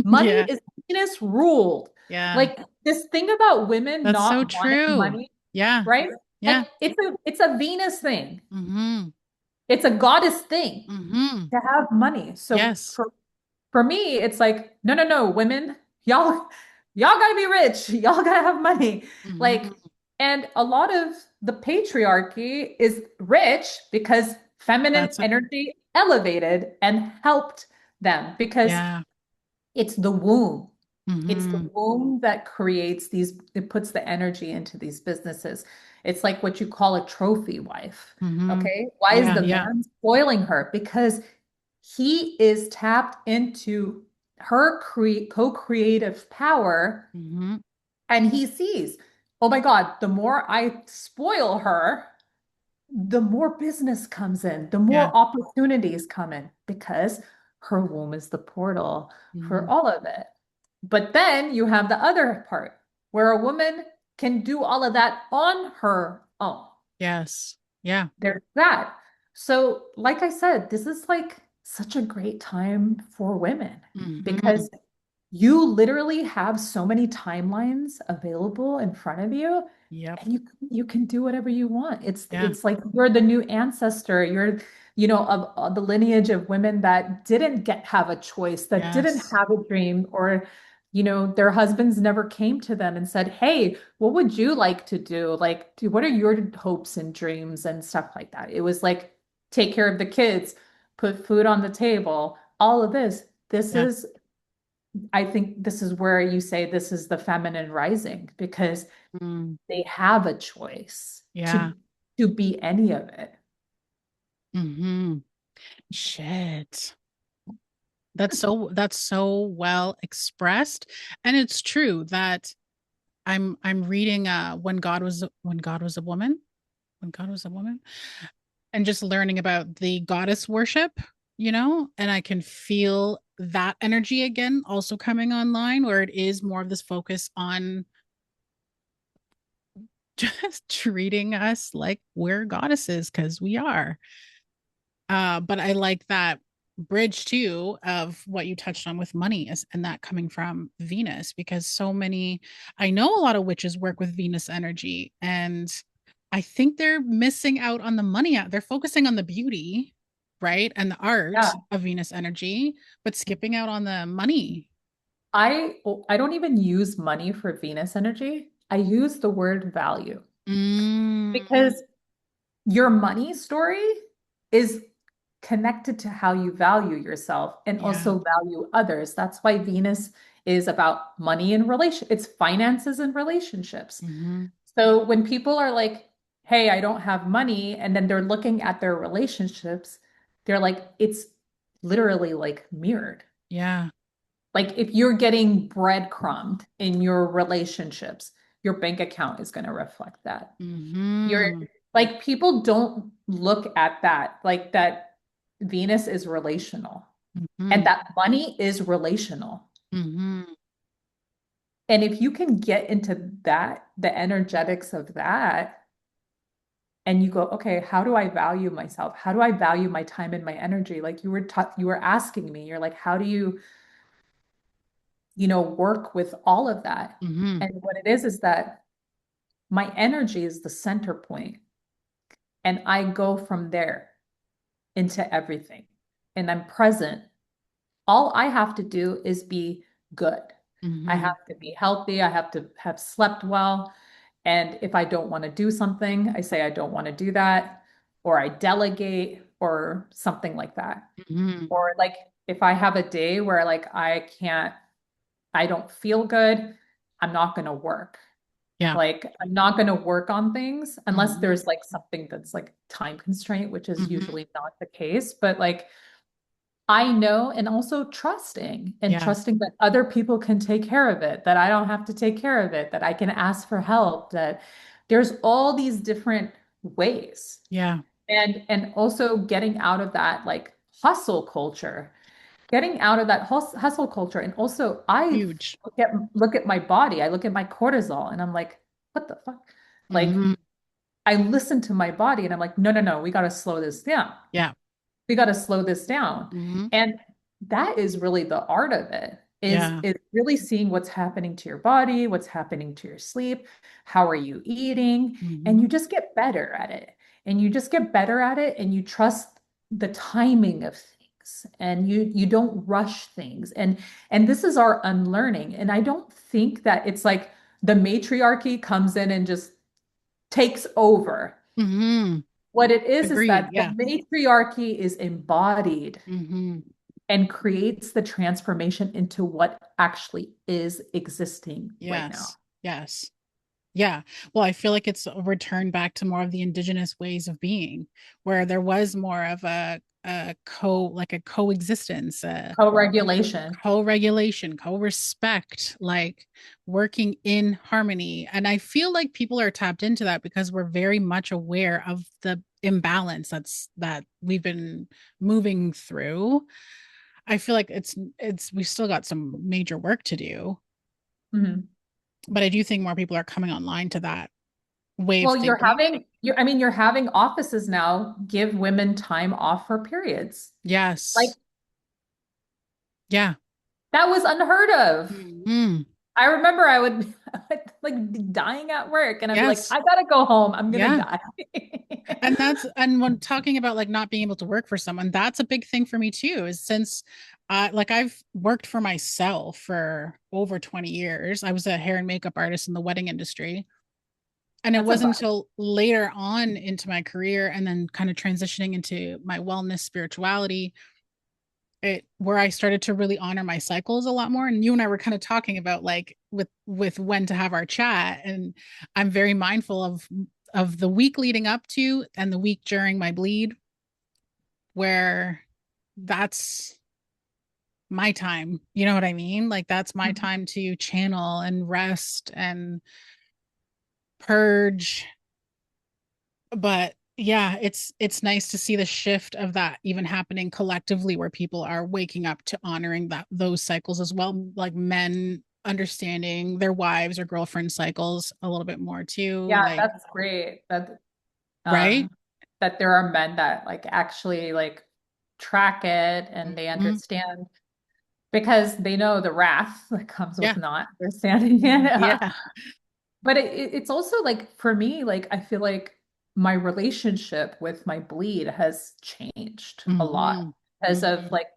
Money Yeah. is Venus ruled. Yeah. Like this thing about women That's so not wanting true. money, Yeah. right? Yeah. Like it's a Venus thing. Mm-hmm. It's a goddess thing Mm-hmm. to have money. So Yes. for me, it's like, no, no, no, women, y'all gotta be rich. Y'all gotta have money. Like, Mm-hmm. and a lot of the patriarchy is rich because feminine That's a, energy elevated and helped them because yeah. it's the womb. It's the Mm-hmm. womb that creates these, it puts the energy into these businesses. It's like what you call a trophy wife. Mm-hmm. Okay. Why is Yeah. the Yeah. man spoiling her? Because he is tapped into her co-creative power Mm-hmm. and he sees, oh my God, the more I spoil her, the more business comes in, the Yeah. more opportunities come in because her womb is the portal Mm-hmm. for all of it. But then you have the other part where a woman can do all of that on her own. Yes. Yeah. There's that. So, like I said, this is like such a great time for women Mm-hmm. because you literally have so many timelines available in front of you Yep. and you can do whatever you want. It's Yeah. it's like you're the new ancestor. You're, of the lineage of women that didn't have a choice, that didn't Yes. have a dream, or their husbands never came to them and said, "Hey, what would you like to do? Like, what are your hopes and dreams and stuff like that?" It was like take care of the kids, put food on the table, all of this. This Yeah. is I think this is where you say this is the feminine rising because Mm. they have a choice Yeah. to be any of it. Mm-hmm. Shit. That's so well expressed. And it's true that I'm reading when God was a woman, when God was a woman, and just learning about the goddess worship, and I can feel that energy again also coming online where it is more of this focus on just treating us like we're goddesses because we are. But I like that bridge too of what you touched on with money and that coming from Venus because I know a lot of witches work with Venus energy and I think they're missing out on the money out. They're focusing on the beauty right? And the Yeah. art of Venus energy, but skipping out on the money. I don't even use money for Venus energy. I use the word value Mm, because your money story is connected to how you value yourself and yeah. also value others. That's why Venus is about money and it's finances and relationships. Hmm. So when people are like, "Hey, I don't have money," and then they're looking at their relationships, they're like, it's literally like mirrored. Yeah. Like if you're getting breadcrumbed in your relationships, your bank account is going to reflect that. You're Hmm. like people don't look at that like that Venus is relational and Hmm. that money is relational. Hmm. And if you can get into that, the energetics of that, and you go, okay, how do I value myself? How do I value my time and my energy? Like you were asking me, you're like, how do you, work with all of that? Hmm. And what it is that my energy is the center point, and I go from there into everything. And I'm present. All I have to do is be good. I Hmm. have to be healthy. I have to have slept well. And if I don't want to do something, I say I don't want to do that, or I delegate, or something like that. Hmm. Or like if I have a day where like I don't feel good, I'm not going to work. Yeah. Like I'm not going to work on things unless Hmm. there's like something that's like time constraint, which is Hmm. usually not the case. But like I know, and also Yeah. trusting that other people can take care of it, that I don't have to take care of it, that I can ask for help, that there's all these different ways. Yeah. And also getting out of that like hustle culture, getting out of that hustle culture. And also I Huge. look at my body, I look at my cortisol and I'm like, what the fuck? Like Hmm. I listen to my body and I'm like, no, no, no, we got to slow this down. Yeah. We got to slow this down. Hmm. And that is really the art of it, Yeah. is really seeing what's happening to your body, what's happening to your sleep, how are you eating, and Hmm. you just get better at it. And you just get better at it and you trust the timing of things and you don't rush things. And this is our unlearning. And I don't think that it's like the matriarchy comes in and just takes over. Hmm. What it is Agreed. that the Yeah. matriarchy is embodied Hmm. and creates the transformation into what actually is existing right now. Yes. Yes. Yeah. Well, I feel like it's a return back to more of the indigenous ways of being, where there was more of like a coexistence, Co-regulation. co-regulation, co-respect, like working in harmony. And I feel like people are tapped into that because we're very much aware of the imbalance that we've been moving through. I feel like it's we've still got some major work to do, Mhm. but I do think more people are coming online to that way of Well, thinking. you're having offices now give women time off for periods. Like Yes. Yeah. that was unheard of. Mhm. I remember I would like be dying at work and I'd be like, Yes. I gotta go home. I'm gonna Yeah. die. And when talking about like not being able to work for someone, that's a big thing for me too, is since like I've worked for myself for over 20 years. I was a hair and makeup artist in the wedding industry. And it That's a wasn't vibe. until later on into my career and then kind of transitioning into my wellness spirituality where I started to really honor my cycles a lot more. And you and I were kind of talking about like with when to have our chat. And I'm very mindful of the week leading up to and the week during my bleed, where that's my time. You know what I mean? Like that's my Mhm. time to channel and rest and purge. But yeah, it's nice to see the shift of that even happening collectively where people are waking up to honoring that those cycles as well, like men understanding their wives or girlfriend cycles a little bit more too, Yeah, like that's great. right. Um, that there are men that like actually like track it and they Mhm. understand because they know the wrath that comes with Yeah. not understanding it. Yeah. But it's also like for me, like I feel like my relationship with my bleed has changed a lot Mm-hmm. because of Mm-hmm. like,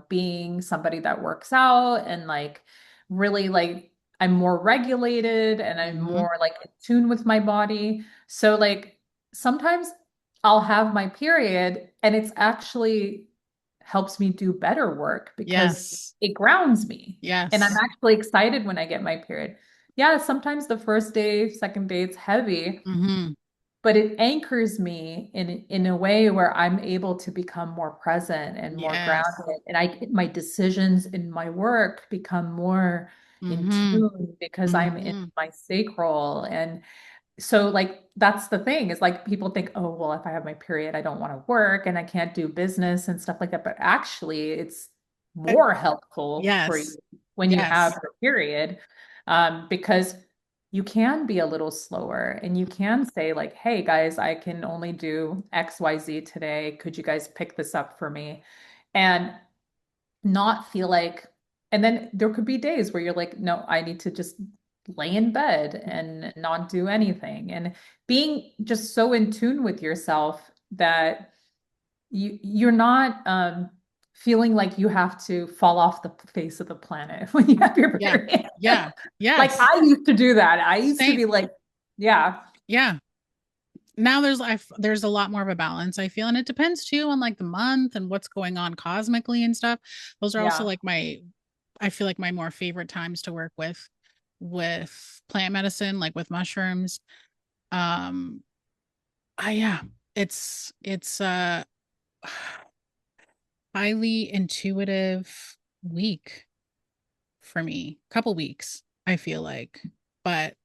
being somebody that works out and like really like I'm more regulated and I'm Mm-hmm. more like in tune with my body. So like sometimes I'll have my period and it's actually helps me do better work because Yes. it grounds me. And I'm Yes. actually excited when I get my period. Yeah, sometimes the first day, second day, it's heavy, Mm-hmm. but it anchors me in a way where I'm able to become more present and more Yes. grounded, and I my decisions in my work become more in Mm-hmm. tune because I'm in Mm-hmm. my sacral. And so like that's the thing is like people think, oh well, if I have my period I don't want to work and I can't do business and stuff like that, but actually it's Uh, more helpful for you yes. when you have Yes. your period, because you can be a little slower and you can say like, hey guys, I can only do XYZ today, could you guys pick this up for me, and not feel like, and then there could be days where you're like, no, I need to just lay in bed and not do anything. And being just so in tune with yourself that you're not feeling like you have to fall off the face of the planet when you have your Yeah. period. Yeah. Like Yes. I used to do that. I used to Same. be like, yeah, Yeah. Now there's a lot more of a balance, I feel, and it depends too on like the month and what's going on cosmically and stuff. Those are also yeah. like my I feel like my more favorite times to work with plant medicine, like with mushrooms. Um yeah, it's highly intuitive week for me. Couple weeks, I feel like. But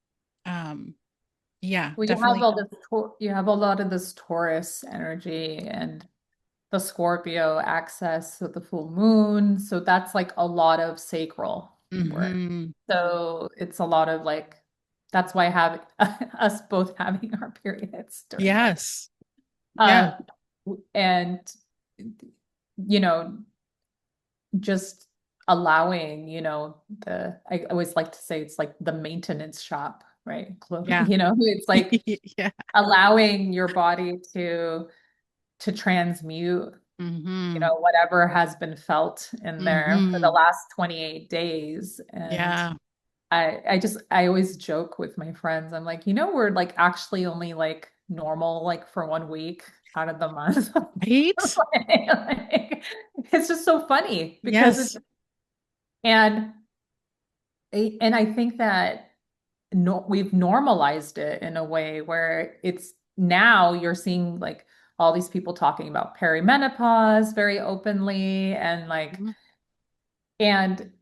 um yeah, Well, you have definitely. all this, you have a lot of this Taurus energy and the Scorpio access of the full moon. So that's like a lot of sacral work. Mhm. So it's a lot of like, that's why having us both having our periods during that Yes. Yeah. time. And, you know, just allowing, I always like to say it's like the maintenance shop, right? Yeah. It's like Yeah. allowing your body to transmute, Mhm. whatever has been felt in there for the Mhm. last 28 days. And Yeah. I always joke with my friends. I'm like, we're like actually only like normal like for 1 week out of the month. Right? Like, it's just so funny because it's Yes. and and I think that no, we've normalized it in a way where it's now you're seeing like all these people talking about perimenopause very openly and like, Mhm. and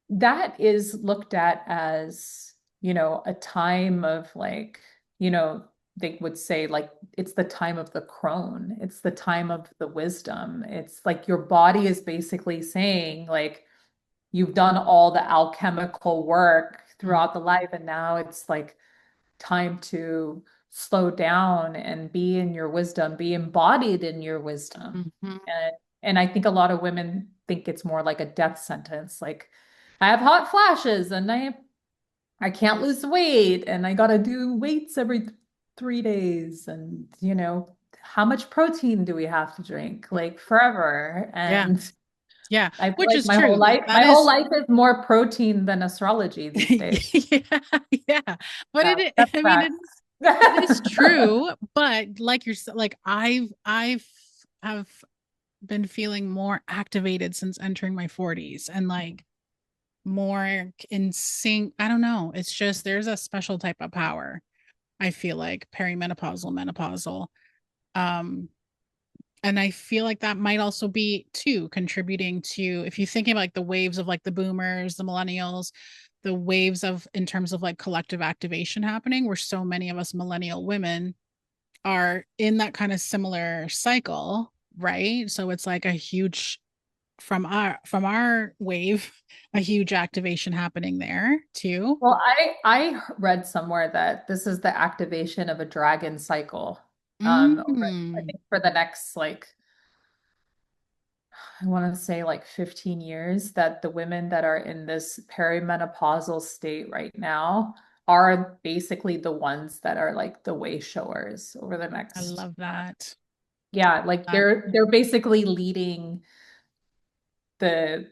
that is looked at as, a time of like, they would say like it's the time of the crone, it's the time of the wisdom. It's like your body is basically saying like you've done all the alchemical work Mhm. throughout the life and now it's like time to slow down and be in your wisdom, be embodied in your wisdom. Mhm. And I think a lot of women think it's more like a death sentence. Like I have hot flashes and I can't lose weight and I gotta do weights every 3 days. And how much protein do we have to drink? Like forever. Yeah. And Yeah. I feel Which like is true. That my whole is life is more protein than astrology these days. yeah. Yeah. But Yeah, that's I mean facts. it is true, but like you're like I've have been feeling more activated since entering my 40s and like more in sync. I don't know. It's just there's a special type of power. I feel like perimenopausal, menopausal. Um, and I feel like that might also be too contributing to if you're thinking about like the waves of like the boomers, the millennials, the waves of in terms of like collective activation happening, where so many of us millennial women are in that kind of similar cycle, right? So it's like a huge from our wave, a huge activation happening there too. Well, I read somewhere that this is the activation of a dragon cycle. I Mm, think for the next like I want to say like 15 years that the women that are in this perimenopausal state right now are basically the ones that are like the way showers over the I next, love that. yeah, like Uh, they're basically leading the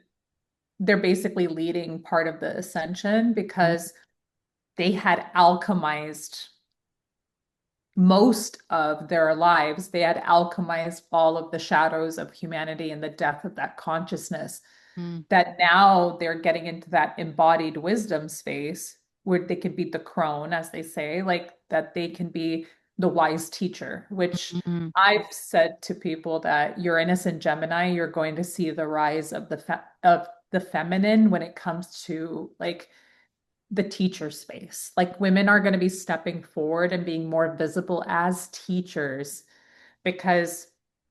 they're basically leading part of the ascension mm, because they had alchemized most of their lives. They had alchemized all of the shadows of humanity and the death of that consciousness, mm, that now they're getting into that embodied wisdom space where they could be the crone, as they say, like that they can be the wise teacher, which mm, I've said to people that Uranus and Gemini, you're going to see the rise of the feminine when it comes to like the teacher space. Like women are going to be stepping forward and being more visible as teachers because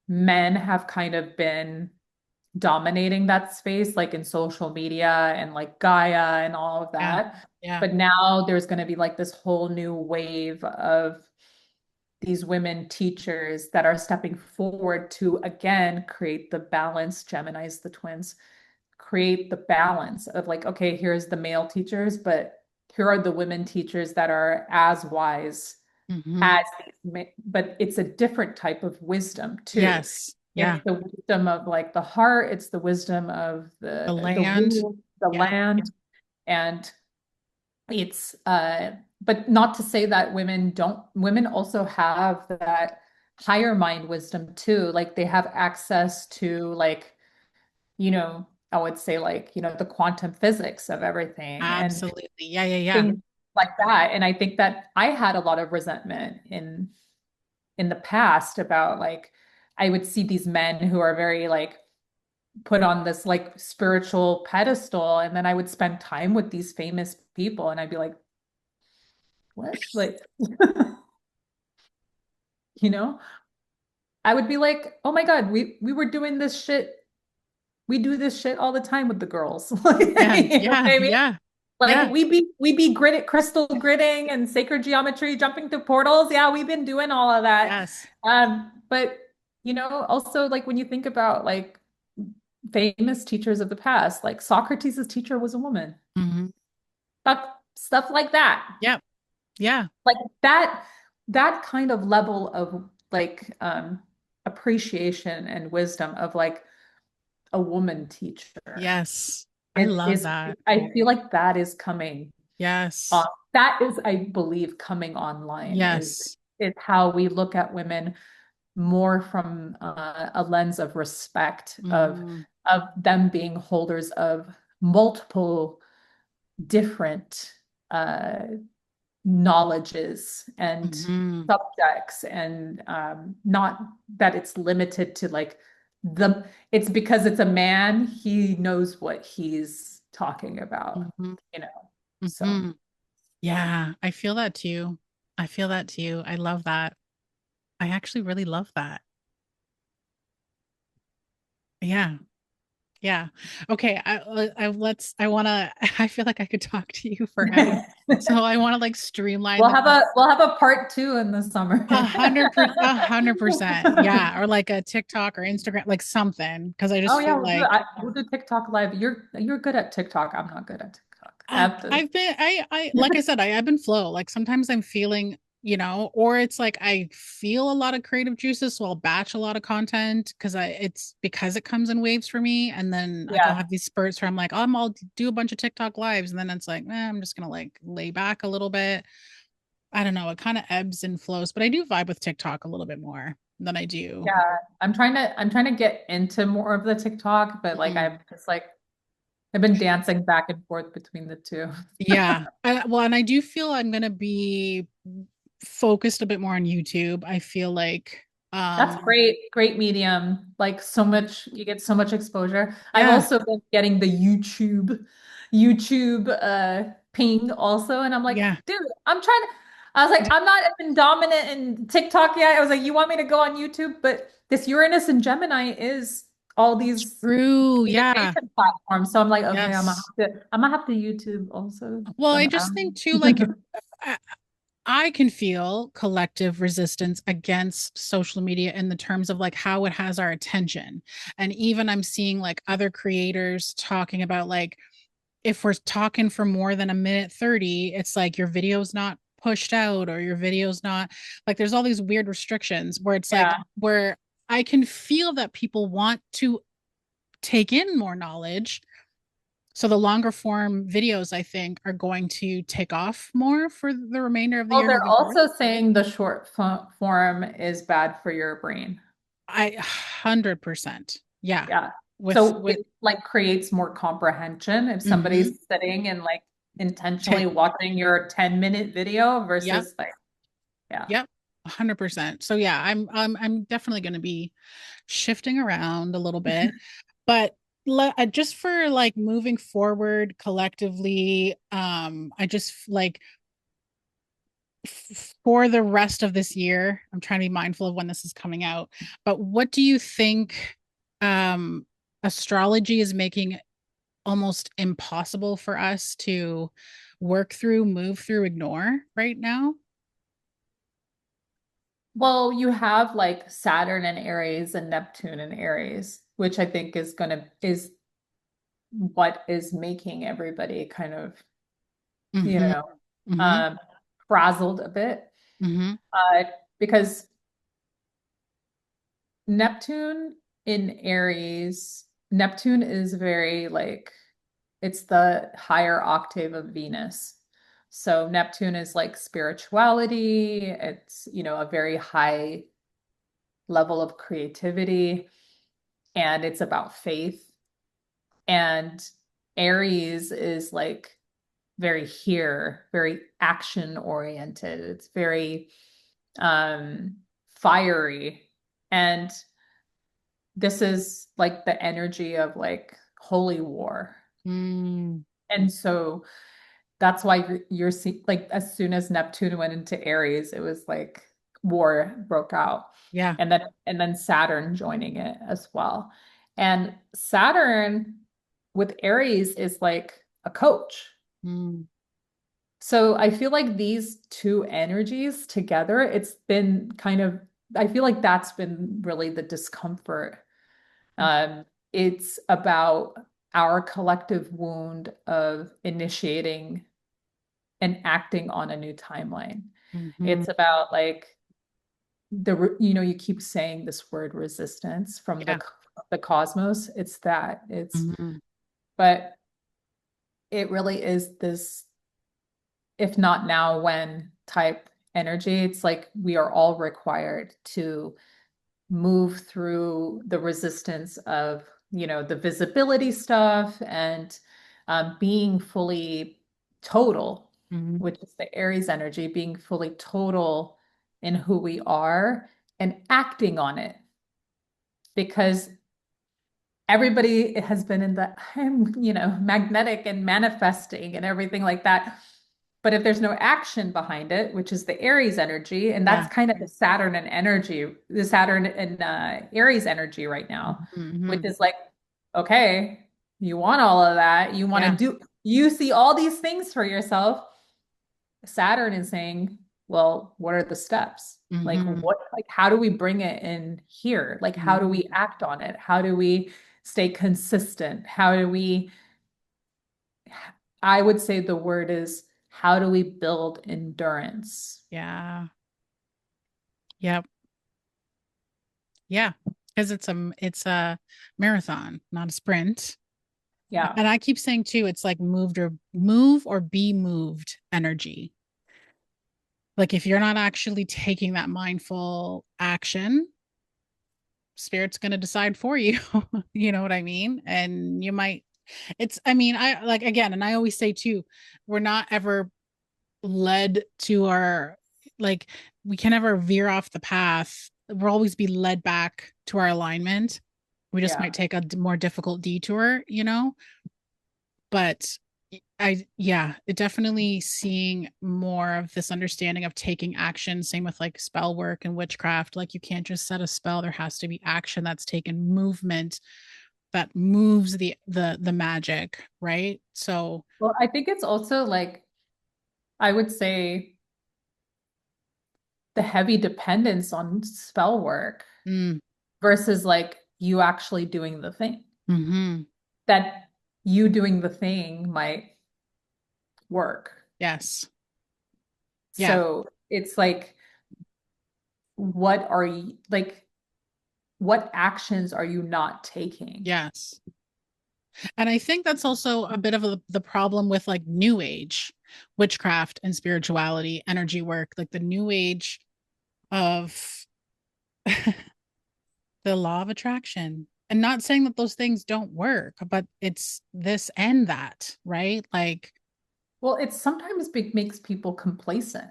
men have kind of been dominating that space, like in social media and like Gaia and all of yeah. that. Yeah. But now there's going to be like this whole new wave of these women teachers that are stepping forward to again create the balance. Gemini's the twins create the balance of like, okay, here's the male teachers, but here are the women teachers that are as wise Hmm. as but it's a different type of wisdom too. Yes. Yeah. It's the wisdom of like the heart, it's the wisdom of The the land. womb, the Yeah. land, and it's but not to say that women also have that higher mind wisdom too. Like they have access to like, you know, I would say like, the quantum physics of everything and Absolutely. Yeah. Yeah. Yeah. things like that. And I think that I had a lot of resentment in the past about like I would see these men who are very like put on this like spiritual pedestal, and then I would spend time with these famous people and I'd be like, what? Like, you know, I would be like, oh my God, we were doing this shit. We do this shit all the time with the girls. Yeah. You know what Yeah. I mean? Yeah. Like Yeah. we be crystal gridding and sacred geometry, jumping through portals. Yeah, we've been doing all of that. Yes. But also like when you think about like famous teachers of the past, like Socrates' teacher was a woman. Hmm. Stuff like that. Yep. Yeah. Like that kind of level of like appreciation and wisdom of like a woman teacher Yes. I is love is that. I feel like that is coming on. Yes. That is, I believe, coming online Yes. is how we look at women more from a lens of respect Hmm. of them being holders of multiple different uh, knowledges and Hmm. subjects, and not that it's limited to like it's because it's a man, he knows what he's talking about, Hmm. you know. So Hmm. Yeah. I feel that too. I feel that too. I love that. I actually really love that. Yeah. Yeah. Okay. I want to, I feel like I could talk to you forever. So I want to like streamline we'll the have a part two in the summer. 100%, 100%. Yeah. Or like a TikTok or Instagram, like something. Cause I Oh just yeah, feel like we'll do TikTok live. You're good at TikTok. I'm not good at TikTok. I have to. I've been, like I said, I ebb and flow. Like sometimes I'm feeling, or it's like I feel a lot of creative juices. So I'll batch a lot of content it's because it comes in waves for me. And then like I'll Yeah, have these spurts where I'm like, I'll do a bunch of TikTok lives. And then it's like, I'm just going to like lay back a little bit. I don't know. It kind of ebbs and flows, but I do vibe with TikTok a little bit more than I do. yeah. I'm trying to get into more of the TikTok, but like Mhm. I'm just like I've been dancing back and forth between the two. Yeah. Well, and I do feel I'm going to be focused a bit more on YouTube. I feel like, That's um, great medium. Like so much, you get so much exposure. I've yeah, also been getting the YouTube ping also, and I'm like, yeah, dude, I was like, I'm not even dominant in TikTok yet. I was like, you want me to go on YouTube? But this Uranus and Gemini is all these true. Yeah. communication platforms. So I'm like, okay, Yes. I'm gonna have to YouTube also Well, I just somehow. think too, like, I, I can feel collective resistance against social media in the terms of like how it has our attention. And even I'm seeing like other creators talking about like, if we're talking for more than a minute 30, it's like your video's not pushed out or your video's not like there's all these weird restrictions where it's like Yeah. where I can feel that people want to take in more knowledge. So the longer form videos, I think, are going to take off more for the remainder of the Well, year they're moving forward. also saying the short form is bad for your brain. I 100%. Yeah. Yeah. With So it like creates more comprehension if mm-hmm. somebody's sitting and like intentionally Take watching your 10-minute video yep. versus like, yeah. Yep. 100%. So yeah, I'm definitely going to be shifting around a little bit, but just for like moving forward collectively, I just like for the rest of this year, I'm trying to be mindful of when this is coming out, but what do you think um astrology is making almost impossible for us to work through, move through, ignore right now? Well, you have like Saturn and Aries and Neptune and Aries, which I think is what is making everybody kind of, you Mm-hmm. know, Mm-hmm. um, frazzled a bit. Mm-hmm. Uh, because Neptune in Aries, Neptune is very like, it's the higher octave of Venus. So Neptune is like spirituality. It's, a very high level of creativity, and it's about faith. And Aries is like very here, very action oriented. It's very um fiery. And this is like the energy of like holy war. Mm, And so that's why you're seeing like as soon as Neptune went into Aries, it was like war broke out. yeah. And then Saturn joining it as well. And Saturn with Aries is like a coach. Mm, So I feel like these two energies together, it's been kind of, I feel like that's been really the discomfort. Um, it's about our collective wound of initiating and acting on a new timeline. mm-hmm. It's about like you keep saying this word resistance from Yeah. the cosmos. It's that. Mm-hmm. But it really is this, if not now, when type energy. It's like we are all required to move through the resistance of, the visibility stuff and being fully total, Mm-hmm. which is the Aries energy, being fully total in who we are and acting on it. Because everybody has been in the, magnetic and manifesting and everything like that. But if there's no action behind it, which is the Aries energy, and Yeah. that's kind of the Saturn and Aries energy right now, which Mm-hmm. is like, okay, you want all of that. Yeah. You see all these things for yourself. Saturn is saying, well, what are the steps? Mm-hmm. How do we bring it in here? Like, how do Mm-hmm. we act on it? How do we stay consistent? I would say the word is, how do we build endurance? Yeah. Yep. Yeah. Because it's a marathon, not a sprint. Yeah. And I keep saying too, it's like move or be moved energy. Like if you're not actually taking that mindful action, spirit's going to decide for you. You know what I mean? And you might, I mean, I like again, and I always say too, we're not ever led to our, like, we can never veer off the path. We'll always be led back to our alignment. We just might Yeah. take a more difficult detour. But yeah, it definitely seeing more of this understanding of taking action. Same with like spell work and witchcraft. Like you can't just set a spell. There has to be action that's taken, movement that moves the magic, right? So, Well, I think it's also like, I would say the heavy dependence on spell work mm, versus like you actually doing the thing mm-hmm, that you doing the thing might work. Yes. Yeah. So it's like, what are you like, what actions are you not taking? Yes. And I think that's also a bit of the problem with like new age witchcraft and spirituality, energy work, like the new age of the law of attraction. And not saying that those things don't work, but it's this and that, right? Like Well, it sometimes makes people complacent.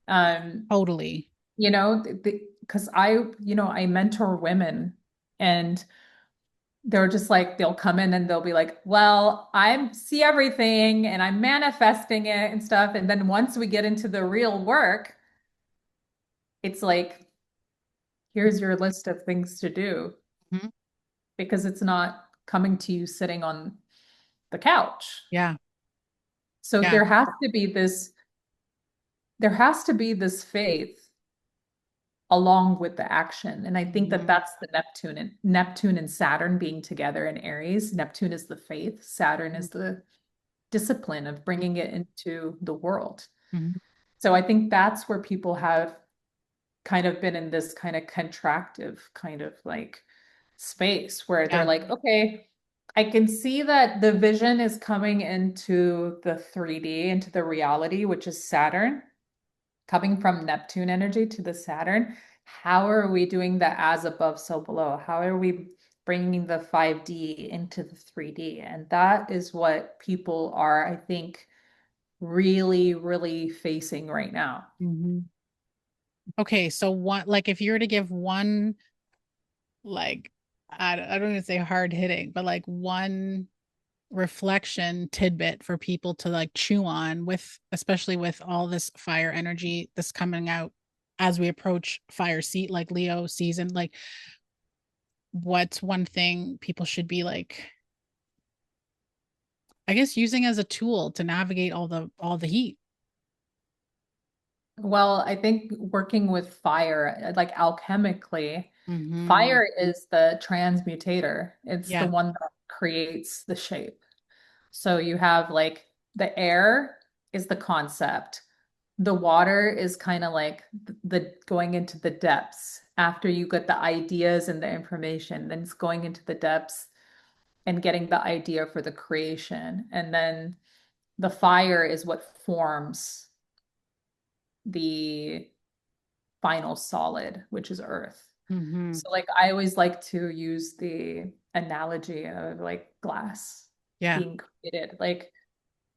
Um, totally. you know, because I mentor women, and they're just like, they'll come in and they'll be like, well, I see everything and I'm manifesting it and stuff. And then once we get into the real work, it's like, here's your list of things to do, Mhm. because it's not coming to you sitting on the couch. Yeah. So Yeah. there has to be this faith along with the action. And I think that Mhm. that's the Neptune and Saturn being together in Aries. Neptune is the faith, Saturn is the discipline of bringing it into the world. Mhm. So I think that's where people have kind of been in this kind of contractive kind of like space where they're Yeah. like, okay, I can see that the vision is coming into the 3D, into the reality, which is Saturn, coming from Neptune energy to the Saturn. How are we doing the as above, so below? How are we bringing the 5D into the 3D? And that is what people are, I think, really, really facing right now. Mhm. Okay, so what like if you were to give one like I don't even say hard hitting, but like one reflection tidbit for people to like chew on with especially with all this fire energy that's coming out as we approach fire seat like Leo season, like what's one thing people should be like I guess using as a tool to navigate all the heat. Well, I think working with fire, like alchemically, Mm-hmm. fire is the transmutator. It's the Yeah. one that creates the shape. So you have like the air is the concept. The water is kind of like the going into the depths. After you get the ideas and the information, then it's going into the depths and getting the idea for the creation. And then the fire is what forms the final solid, which is earth. Mm-hmm. So like I always like to use the analogy of like glass Yeah. being created. Like,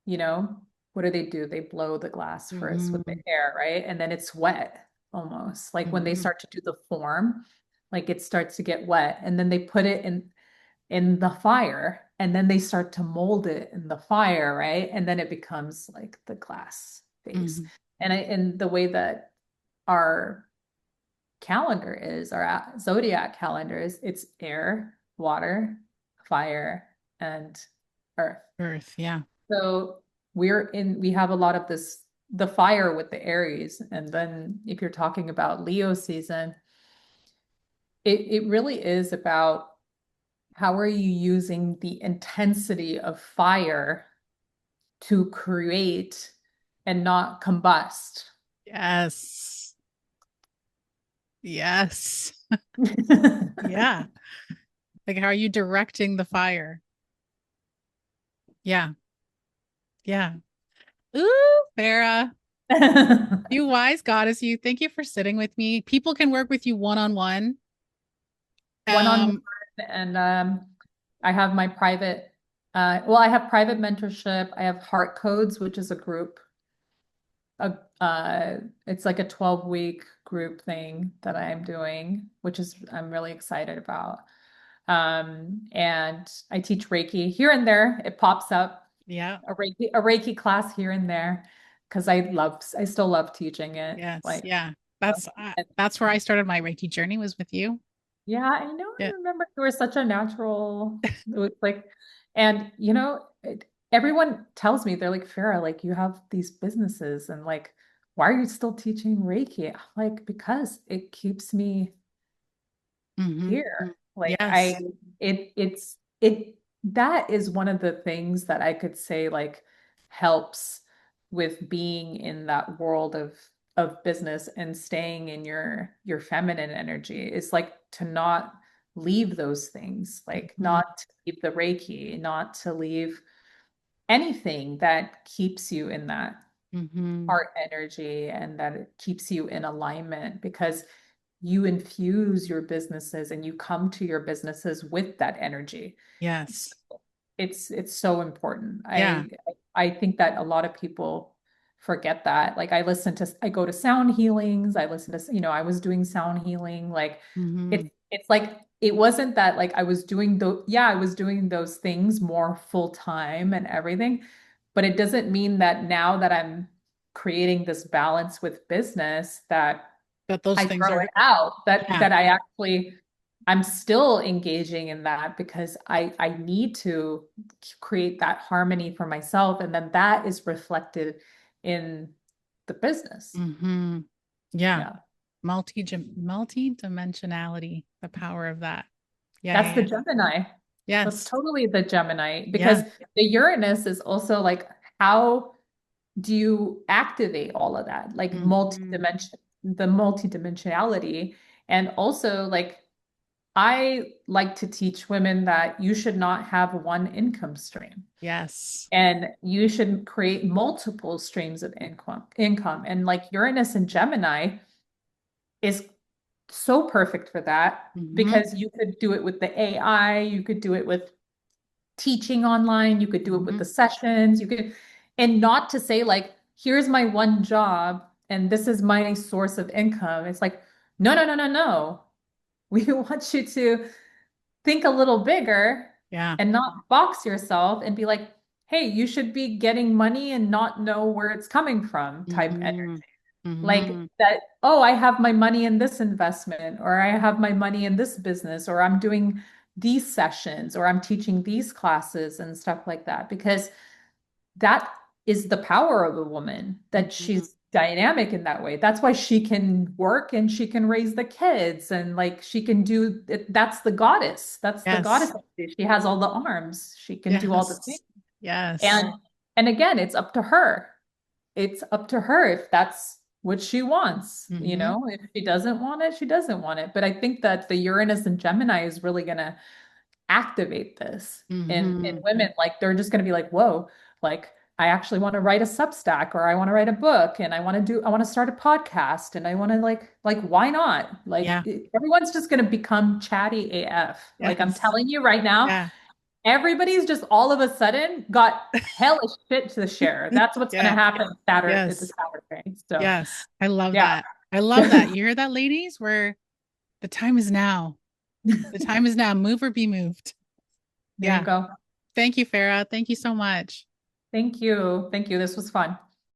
you know, what do? They blow the glass first with the Mm-hmm. air, right? And then it's wet almost. Like when they Mm-hmm. start to do the form, like it starts to get wet. And then they put it in the fire, and then they start to mold it in the fire, right? And then it becomes like the glass phase. Mm-hmm. And the way that our calendar is, our zodiac calendar is, it's air, water, fire, and earth. Earth, yeah. So we have a lot of this, the fire with the Aries. And then if you're talking about Leo season, it really is about how are you using the intensity of fire to create and not combust. Yes. Yes. Yeah. Like how are you directing the fire? Yeah. Yeah. Ooh, Farah, you wise goddess, you thank you for sitting with me. People can work with you one on one. One-on-one. Um, And I have my private, well, I have private mentorship. I have Heart Codes, which is a group. A, it's like a 12-week group thing that I'm doing, which is I'm really excited about. And I teach Reiki here and there. It pops up yeah. a Reiki class here and there because I still love teaching it. Yes. Like, Yeah. uh, That's where I started my Reiki journey was with you. yeah, I know. Yeah. I remember you were such a natural. It was like, and everyone tells me they're like, Farah, like you have these businesses, and like, why are you still teaching Reiki? I'm like, because it keeps me Mm-hmm. here. Like Yes. it that is one of the things that I could say like helps with being in that world of business and staying in your feminine energy is like to not leave those things, like Mhm. not to leave the Reiki, not to leave anything that keeps you in that Mhm. heart energy and that it keeps you in alignment because you infuse your businesses and you come to your businesses with that energy. Yes. It's so important. Yeah. I think that a lot of people forget that. Like I go to sound healings. I listen to, I was doing sound healing. Like Mhm. it's like it wasn't that like I was doing I was doing those things more full time and everything, but it doesn't mean that now that I'm creating this balance with business that But those I things throw are, it out, yeah. that I actually I'm still engaging in that because I need to create that harmony for myself and then that is reflected in the business. Mhm. Yeah. Yeah. Multi-dimensionality, the power of that. Yeah, That's yeah, the yeah. Gemini. That's Yes. totally the Gemini Yeah. because the Uranus is also like how do you activate all of that? Like Mhm. the multidimensionality and also like I like to teach women that you should not have one income stream Yes. and you should create multiple streams of income. And like Uranus and Gemini is so perfect for that Mhm. because you could do it with the AI, you could do it with teaching online, you could do it with Mhm. the sessions, you could, and not to say like, here's my one job and this is my source of income. It's like, no, no, no, no, no. We want you to think a little bigger Yeah. and not box yourself and be like, hey, you should be getting money and not know where it's coming from type energy. Mhm. Like Mhm. that, oh, I have my money in this investment, or I have my money in this business, or I'm doing these sessions, or I'm teaching these classes and stuff like that. Because that is the power of a woman, that Mhm. she's dynamic in that way. That's why she can work and she can raise the kids and like she can do it. That's the goddess. That's the goddess. Yes. She has all the arms. She can do all the things. Yes. Yes. And and again, it's up to her. It's up to her if that's what she wants. Mhm. If she doesn't want it, she doesn't want it. But I think that the Uranus and Gemini is really gonna activate this in Mhm. women. Like they're just going to be like, whoa, like I actually want to write a Substack or I want to write a book and I want to start a podcast and I want to like, why not? Like Yeah. everyone's just going to become chatty AF. Like I'm Yes. telling you right now, Yeah. everybody's just all of a sudden got hellish shit to share. That's what's going to Yeah. happen Saturday at the Yes. Saturday. So Yes. I love yeah, that. I love that. You hear that, ladies? Where the time is now. The time is now. Move or be moved. there you Yeah. go. Thank you, Farah. Thank you so much. Thank you. Thank you. This was fun.